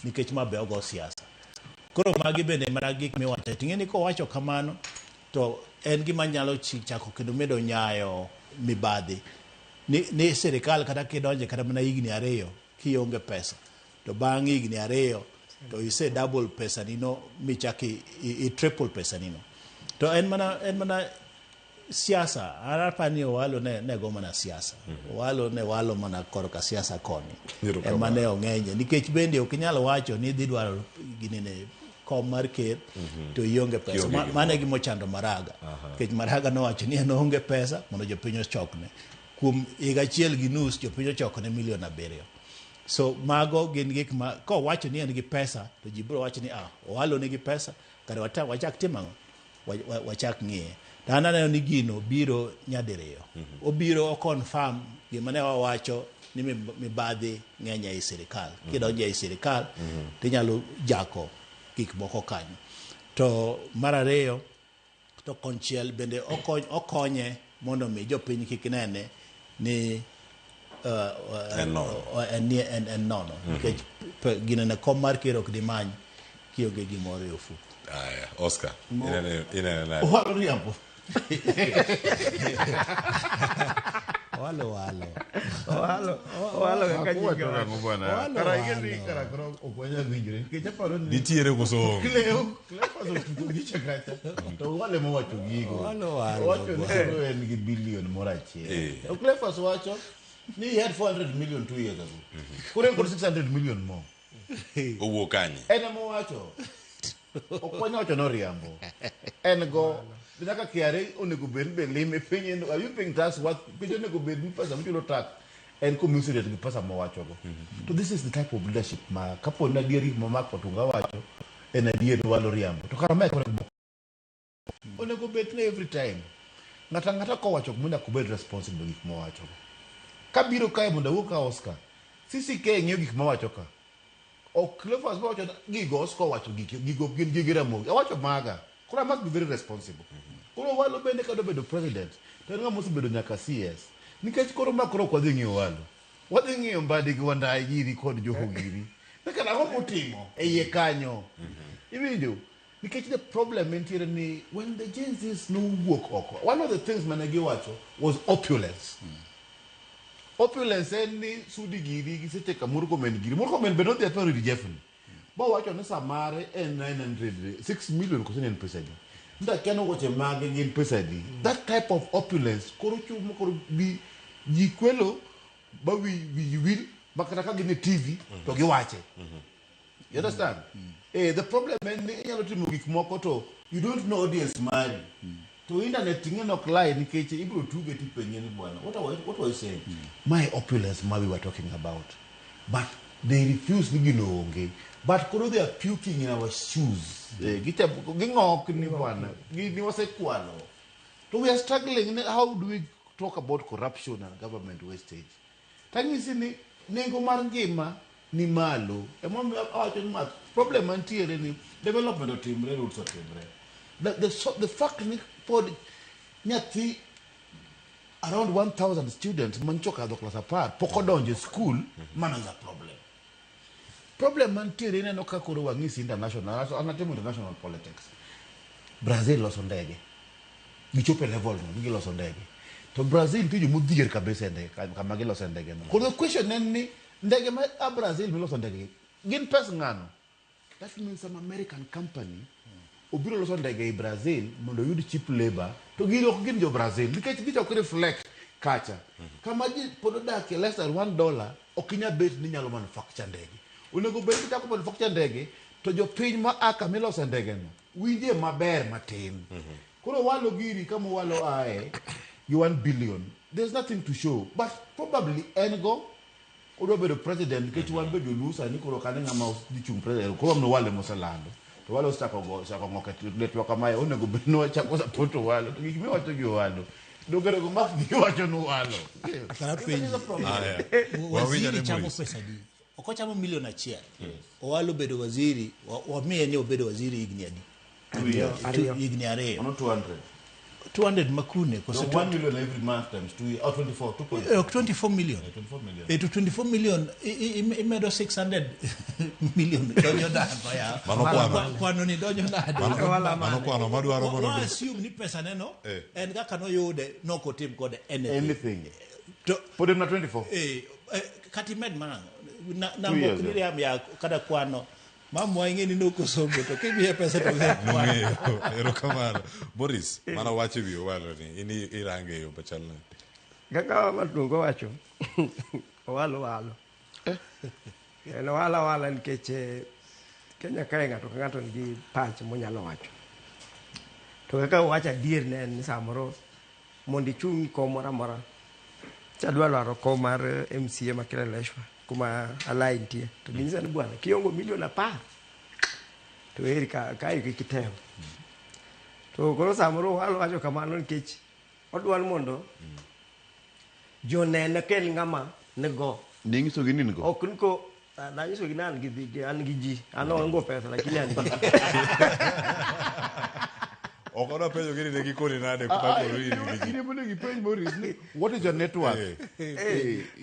nikech mabe ogo siasa. Koro magi bende mana gik miwacho. Tingeni ko wacho kamano to en gima nyalo chako kendo medo nyayo mibadhi. Ni serikal kata kidonje kata mana higni 2 kionge pesa. To bang' higni 2 to ise double pesa nino michaki i triple pesa nino. To en mana siasa. Arapani Owalo ne go mana siasa. Owalo ne walo mana korka siasa koni. Emane ong'enye. Nikech bende ok inyal wacho ni dhi dwaro ginene kom mar ker to ionge pesa. Mane gimo chando Maraga. Nikech Maraga nowacho ni en onge pesa mondo jopiny ochokne. Kuom higa achiel gi nus jopiny ochokne milion 7. So mago gin gik ma ko wacho ni en gi pesa to ji biro wacho ni Owalo nigi pesa kada wachak timang'o wachak ng'iye. To ananeno ni gino biro nyadiriyo. Obiro confirm gima ne wawacho ni mibadhi ng'eny ei sirikal. Kidonjo ei sirikal tinyalo jako gik moko kanyo. To mar 2 to konchiel bende okonye mondo mi jopiny kik nene ni en nono. Nikech gino ne kom mar ker ok dimany kionge gimoro e ofuku. Oscar, inene Owalo riambo. Owalo kaka nyinga bwana. Kara koro okwanya winjore. Nikech aparo ni nitiere koso. Cleo tuko gicha kacha. To wale mowacho gigo. Wacho ni en gi bilion moro achiel. Cleophas wacho ni he had 400 million 2 years ago. Kure kod 600 million more. Owuok kanye. En mowacho. Okwanya wacho no riambo. En go Binaka kiare onego bed be lime piny. Are you paying tax what piny onego bed pesa mchulo tax en community gi pesa mowacho go. So this is the type of leadership ma kapo na dieri mama Potunga wacho en adier walo riambo. To kara mek onego bed every time. Ngata ko wacho munda kubed responsible gik mowacho. Kabiro kae munda wuka Oscar. Sisi ke ng'iyo gik mowacho ka. O Cleophas wacho gigo Oscar wacho gigo gin gigira mo. Wacho maga. Kura must be very responsible. Kuro walo bende kado bedo president. To nga must bedo nyaka CS. Nikech koro makoro kwa dhi ng'iyo walo. Wadhi ng'iyo mbadi gi wanda giri kod joho giri. Nika na homo timo eye kanyo. Iwinjo. Nikech the problem entiere ni when the Gen Zs no work oko. One of the things managi wacho was opulence. Opulence ni sudi giri gisete kamurko men giri. Murko men bedo the authority Jeffrey. Ba wacho ni samare en 6 million kusini en pesa di. Nda keno wache mage gin pesa di. That type of opulence koro chumo koro bi jikwelo ba we will bakataka gine TV to giwache. You understand? The problem is ni nyalo timo gik moko to you don't know audience mari. To internet ngeno client nikeche ibro tuge tipenye ni bwana. What was saying? My opulence ma we were talking about. But they refuse ni gino onge. But koro they are puking in our shoes. Gingok ni bwana. Ni wase kwano. So we are struggling. How do we talk about corruption and government wastage? Tangisi ni nengo mar ngima ni malo. Emom awacho ni problem antiere ni development otimre roots otimre. The fact ni for nyathi around 1,000 students manchoka do class apart poko donje school man is a problem. Problem antiere neno ka koro wang'isi international anatimo international politics. Brazil loso ndege. Gichope level no giloso ndege. To Brazil tiju mudhier kabisa ndege kama giloso ndege no. Koro the question ni ndege ma Brazil miloso ndege gin pes ngano. That means some American company obiro loso ndege e Brazil mondo yud cheap labor to gin jo Brazil nikech gicho ko reflect kacha kama ji pododak less than $1 okinya bet ni nyalo manufacture ndege unego bet ka manufacture ndege to jo piny ma aka miloso ndege no winje maber matin koro walo giri kama walo ae you 1 billion there's nothing to show but probably engo odo bedo president ke tuan bedo lusa ni koro kanenga ma dichung president koro mno wale mosalando to wale stako go sako ngoke network kama onego beno chako support wale to gikme wacho gi walo dogere go mak gi wacho no walo kana penji waziri chamo pesa di okochamo milioni 1 owalo bedo waziri wamiye ni obedo waziri igni adi igni are 200 makune kwa 1 million every month times 2 or 24 million 24 million imedo 600 million donyo dano ya kwano ni donyo dano mano madwaro mondo assume ni pesa neno en kaka no yude no kotim kode anything to put him na 24 kati med man na mbokni ya kada kwano Mama ingeni no kosomo to kibi pesa to ero kamano Boris mana wacho bi walo ni ini irange yo bachalna gaga matungo wacho walo eno wala nikeche Kenya kae ngato nigi pach monyalo wacho to kaka wacha dier ne ni samoro mondi chung ko mora chadwa laro ko mar MCA makele leshwa kuma align tie to binza ni bwana kiongo milioni 10 to erika kai kiteo to koro samoro walo wacho kamano nikech odwal mondo jonene kel ngama nego ndingiso gi nini go okunko na nyiso gi nan gi an gi ji ano ngo pesa lakini an okono penjo gini ne gikoni nade kubako ine mone gipenj Boris what is your network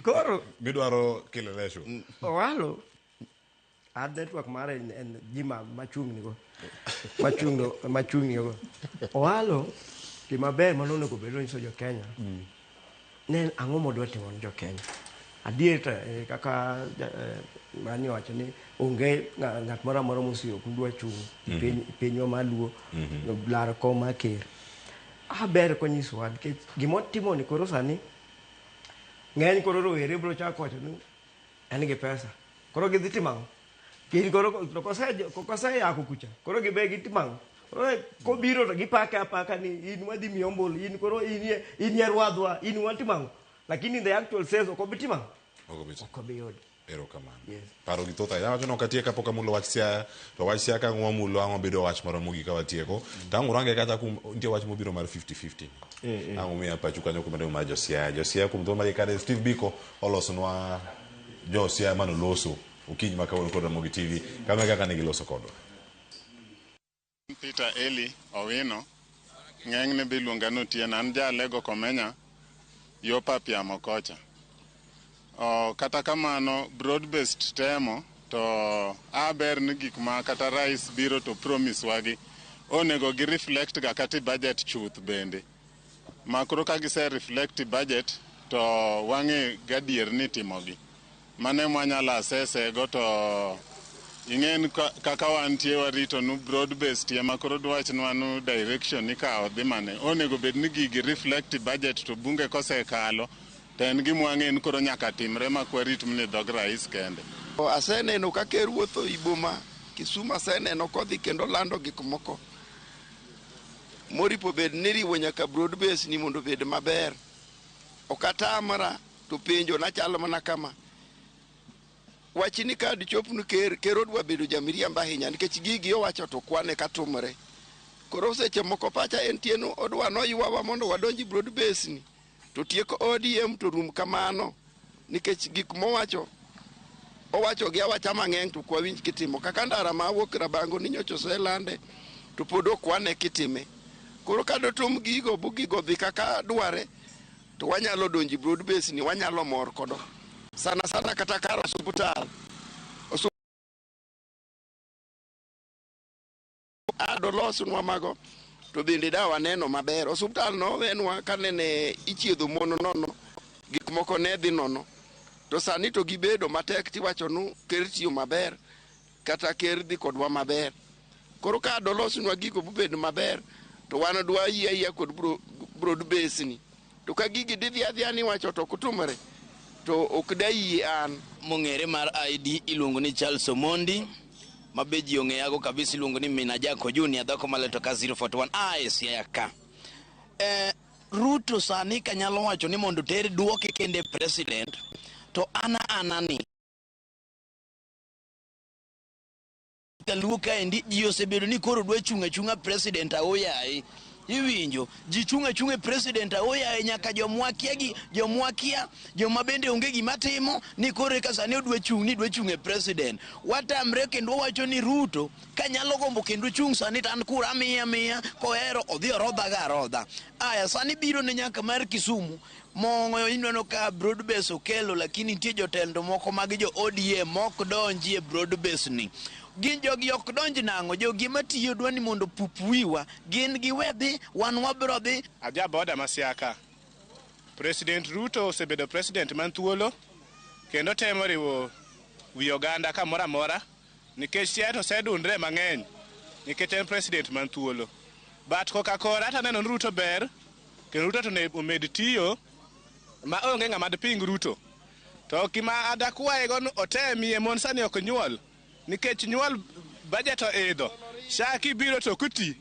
koro midwaro kilelesho walo ad network mare en jima machung ni go walo gima ber manono ko bedo nyiso jo Kenya ne ang'o modwa timo jo Kenya adieta kaka mani wacho ni onge ngat moro mosiro kudwa chung pinyo maluo lar ko maker ber ko nyiswa ke gimo timo ni koro sani ng'eny koro rowere bro chako wacho ni en gi pesa koro gidhi timang kin koro kosa ya kukucha koro gibe gitimang ko biro to gipake apaka ni in wadhi miombol in koro in yarwadwa in watimang lakini the actual says okobitimang okobiyod ero kamano paro gi tota ya wacho katie kapo kamulo wach sia to wach sia ka ngwa mulo ango bedo wach moro mugi ka watieko tangu range kata kum ntie wach mobiro mar 50-50 ango mi apa chukanyo kumendo ma Josia kum to mari kare Steve Biko olosonwa Josia mano loso ukinyi makawono kod Ramogi TV kama kaka ne giloso kodwa Peter Eli Owino ng'eng'ne biluonga no tien an jalego komenya yo papia mokocha kata kamano broad based temo to aber ni gik ma kata rais biro to promise wagi onego gi reflect ga kata budget chuth bende makro ka gi se reflect budget to wange gadier ni timogi mane mwanyala asese go to ingen kaka wantie warito nu broad based ya makro dwach nwanu direction ni ka odhi mane onego bed ni gi reflect budget to bunge kose kalo ten gi mwangen koro nyaka timre makwarit mne dog rais kende aseneno kaka ruotho iboma Kisumu aseneno kodhi kendo lando gik moko moripo bed ni riwo nyaka broad base ni mondo bed maber okatamara to penjo na chalo mana kama wachini kad chopnu ker odwa bedo jamiriamba ahinya nikech gigi owacho to kwane katumre koro seche moko pacha en tieno odwa no ywawa mondo wadonji broad base ni to tieko ODM to rum kamano nikech gik mowacho owacho gi awacha mang'eny to kwa winj kitimo kaka ndara ma wuok Rabango ni nyocho selande to pod okwane kitime koro kado tum gigo bugigo dhi kaka dware to wanyalo donji broad base ni wanyalo mor kodo sana kata karo hospital adolos nwa mago to bende dawa neno maber hospital no wenwa kanene ichiedho mono nono gik moko ne dhi nono to sani to gibedo matek tiwacho nu ker tiyo maber kata ker dhi kodwa maber. Koro ka dolosnwa gigo bubed maber, to wan dwa yia kod broad base ni. To ka gigi didhi adhia ni wacho to kutumre, to ok da yie an. Mong'ere mar ID iluongo ni Charles Omondi, mabeji ong'eyago kabisa iluongo ni Mina Jako Junior, dhako maleto ka 041 Siaya ka. Ruto sani kanyalo wacho ni mondo ter duoke kende president, to anani Luka endi ji osebedo ni koro dwa chunga president aoyaye. Iwinjo ji chunga president aoyaye nyaka jomwakia joma bende onge gima timo ni koro ka sani dwa chung president. Watamre kendo wacho ni Ruto kanyalo gombo kendo chung sani tan kura miya kohero odhi orodha. Aya sani biro ne nyaka mar Kisumu mongo ineno ka broad base okelo, lakini nitie jotendo moko mag jo ODM mok donji e broad base ni. Gin jogi ok donji nang'o, jogi matiyo dwa ni mondo pupuiwa, gin giwedhi, wan wabro dhi. Aja boda masiaka. President Ruto osebedo president man thuolo, kendo temo riwo wi oganda kamoro amora, nikech siato osedundre mang'eny, nikech en president man thuolo. But Coca-Cola hata neno Ruto ber, kendo Ruto to omed tiyo, ma onge ng'ama diping Ruto. To kima adakwaye gon otemie mon sani ok nyuol. Nikech nyuol budget oidho, shaki biro to kuti.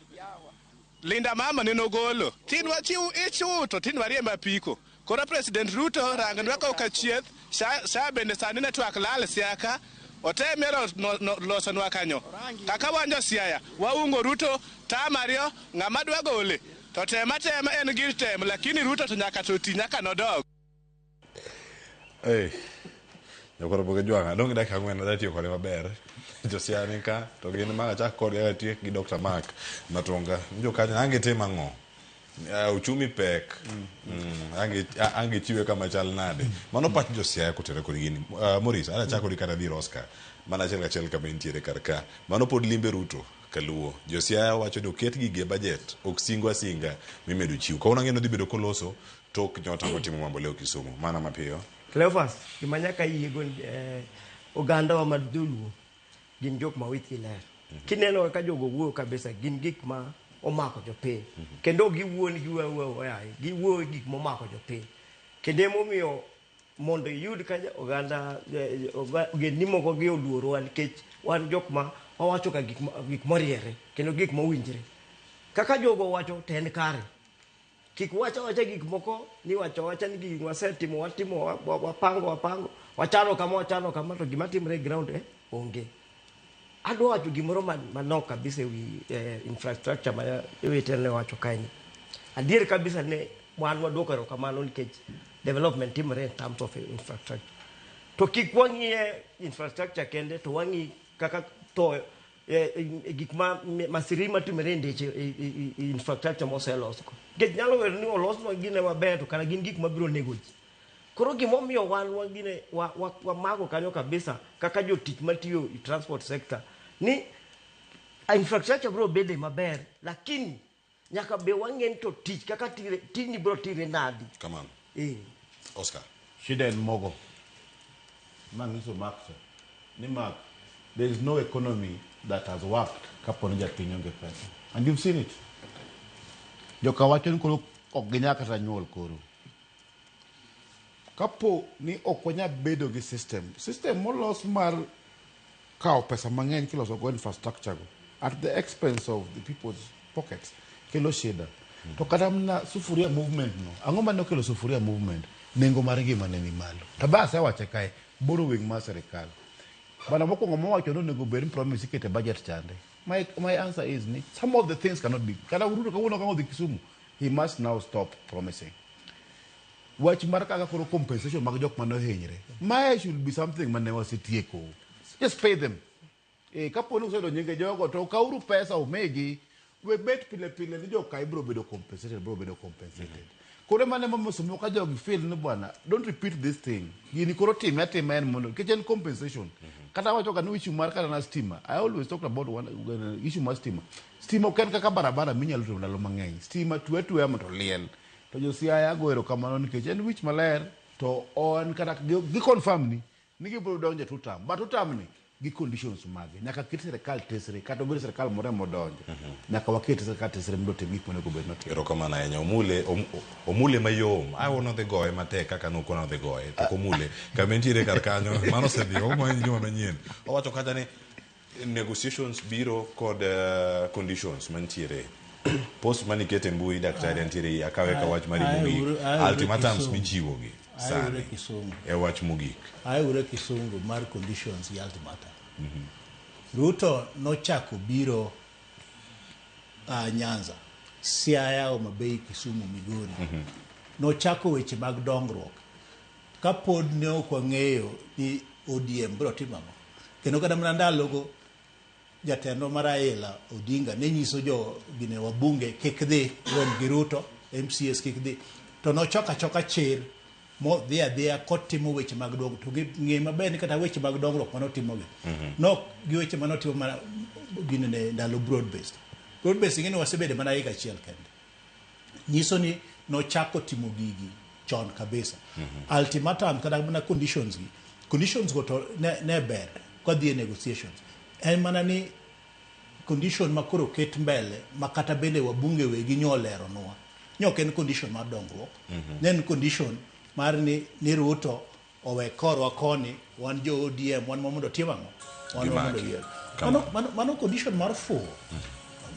Linda mama neno golo. Tinwa chiu ichuto, tinwa riemba piko. Kora President Ruto rangandwa ka okachieth, sha bende sani network lal Siaka, otemero loso nwa kanyo. Kaka wanjo Siaya, waungo Ruto tamario ng'ama dwa gole. To tema en gir tem, lakini Ruto to nyaka toti nyaka nodog. Nyakoro boge jwanga, dongi dakika ng'wen adatiyo kode maber. Josia nika, to gin ma achak kode agatiek gi Dr. Mark Matunga. Njo kanya, ange tema ng'o. Uchumi pek. Ange chiwe kama chal nade. Mano pach Josia kutere kodi gini. Maurice, ada chako di kata dhir Oscar. Mana chel kama intiere karka. Mano pod limbe Ruto kaluo. Josia wacho ni oket gige budget. Ok singa mimedu chiw. Kauna ngeno dhi bedo koloso, tok nyota motimo mambo leo Kisumu. Mana mapiyo. Cleophas, gimanyaka yiego oganda wa madhuluo gin jok ma witgi ler. Kineno ka jogo wuoyo kabisa gin gik ma omako jopiny. Kendo giwuo ni giwuo gik momako jopiny. Kendo emomiyo mondo yud ka oganda ogendni moko gi oluorowa nikech wan jok ma wawacho ka gik moriere kendo gik mowinjre. Kaka jogo wacho to en kare. Kik wacha gik moko ni wacha ni gik wasetimo wapango wachano kama to gima timre ground onge. Adwa wacho gimoro manok kabisa wi infrastructure ma iwitene wacho kaini. Adier kabisa ne wan wadwoko kamano nikech development timre in terms of infrastructure. To kik wang'ie infrastructure kende to wang'i kaka to gik masiri matimre ndeche infrastructure moseloso. Get nyalo wer ni olosno gine maber to kana gin gik mabiro nego ji. Koro gimomiyo wan wagine wamago kanyo kabisa kaka jotich matiyo i transport sector ni infrastructure bro bede maber lakini nyaka be wang'en to tich kaka tini bro tire nadi. Come on. Oscar. Shida en mogo. Mangiso Mark. Ni Mark, there is no economy that has worked kaponi jatiny onge pesa. And you've seen it. Joka wacho ni koro ok ginyaka kata nyuol koro. Kapo ni ok wanya bedo gi system molos mar kao pesa mang'eny kiloso go infrastructure go at the expense of the people's pockets kelo shida. To kata mna sufuria movement no. Ang'o mane okelo sufuria movement? Nengo mar ngima ne ni malo. Tabasa wache kae boro wing mar serikal. Bana mokwongo mowacho no nego ber promise ikete budget chande. My answer is ni some of the things cannot be. Kala Ruto kawuono kama odhi Kisumu, he must now stop promising. Wach mar kaka koro compensation mag jok mane ohinyre. Mae should be something mane wasetieko. Just pay them. Kapo ni usedo nyinge jogo to kauru pesa umegi, we bet pile ni joka ibro bedo compensated. Kore mane mamosumo ka jogi feel ni bwana, don't repeat this thing. Gini koro time en mondo kitchen compensation. Kata wacho ka no issue mar kata na stima. I always talk about one issue mar stima. Stima ken kaka barabara minyalo to ndalo mang'eny. Stima tuwe ama to liel. To Josia goero kamano nikech en wich maler to on kata gi confirm ni gibiro donjo tutam. But tutam ni gi conditions mage nyaka ket sirkal tesre kata obed sirkal moro modonjo nyaka waket sirkal tesre mondo otim gik monego bed notimo. Erokamano ahinya. Omule mayom awono dhi goye matek kaka nokono dhi goye to komule kama entiere kar kanyo mano osedhi omanyo joma manyien owacho kata ni negotiations biro kod conditions mantiere post manikete mbui daktari antiere akawe ka wach mari mogik ultimatums michiwogi sani e wach mogik ayure kisungu mar conditions gi ultimatum. Ruto nochako biro Nyanza, Siaya, Omabei, Kisumu, Migori. Nochako weche mag dongruok ka pod ne ok wang'eyo ni ODM biro timo ang'o. Kendo kata mana ndalogo jatendo mar Raila Odinga ne nyiso jo gine wabunge kik dhi rom gi Ruto, MCS kik dhi, to nochoko achoka chir mo dhi adhiya kotimo weche mag dongruok to ng'e maber ni kata weche mag dongruok manotimogi nok gi weche manotimo mana gine ndalo broad based ing'e ni wasebedo mana higa achiel kende, nyiso ni nochako timo gigi chon kabisa. Ultimatum kata mana conditions go to ne ber kodhi negotiations en mana ni condition makoro ket mbele makata bende wabunge wegi nyolero nwa nyok en condition mar dongruok then condition mar ni Ruto owe korwa koni wan jo ODM wan mondo timang'o wan mondo yier mano condition mar fuo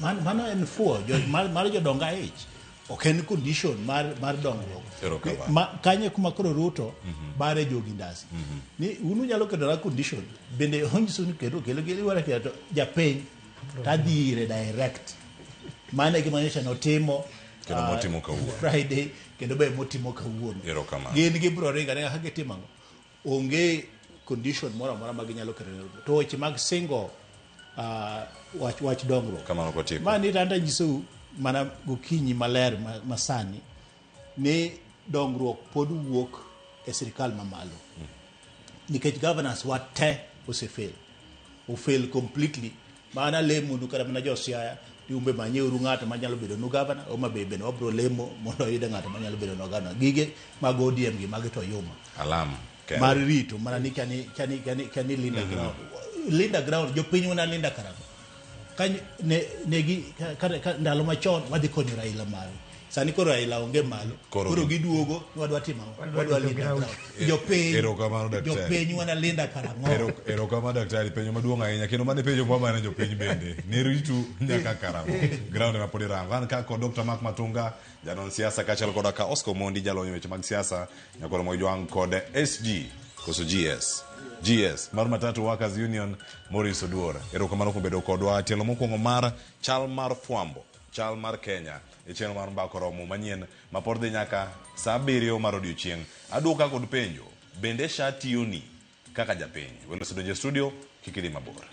mano en fuo mar jodonga age ok en condition mar dongruok kanye kuma koro Ruto bare jogi ndasi ni unu nyalo kedo na condition bende onyiso ni kelo wala kedo japeny tadhire direct mane gima nyesha notimo kendo motimo kawuono Friday kendo be motimo kawuono gin gi bro ringa ne hage timango onge condition moro ma ginyalo kedo to weche mag single wach dongruok kamano kotiko mani randa nyiso mana gokinyi maler masani ni dongruok pod wuok e sirkal mamalo nikech governance wate ofail completely mana lemo nu kada mana josiaya diumbe manyeuru ng'ato manyalo bedo nu governor o mabebe no bro lemo mondo yude ng'ato manyalo bedo no governor gige mag ODM gi mag to yuma alam mar rito mana ni kani linda ground jopiny wana linda karamo negi ndalo machon wadhi konyo Raila malo sani koro Raila onge malo koro giduogo wadwa timo wadwa linda jopiny wana linda karang'o erokamano daktari penjo maduong' ahinya kendo mane penjo mwabane jopiny bende ne ritu nyaka karang'o ground ma pod irango an kako Dr. Mark Matunga janon siasa kachal koda ka Oscar Mondi jalonyo weche mag siasa nyakoro mojwang' kod SG koso GS mar Matatu Workers Union Maurice Oduor erokamano kuom bedo kodwa tielo mokwongo mar chal mar fwambo chal mar Kenya e chenro mar mbako romo manyien mapod dhi nyaka saa 7 mar odiochieng' aduoka kod penjo bende sha tiyoni kaka japiny welo sidonje studio kikidhi mabor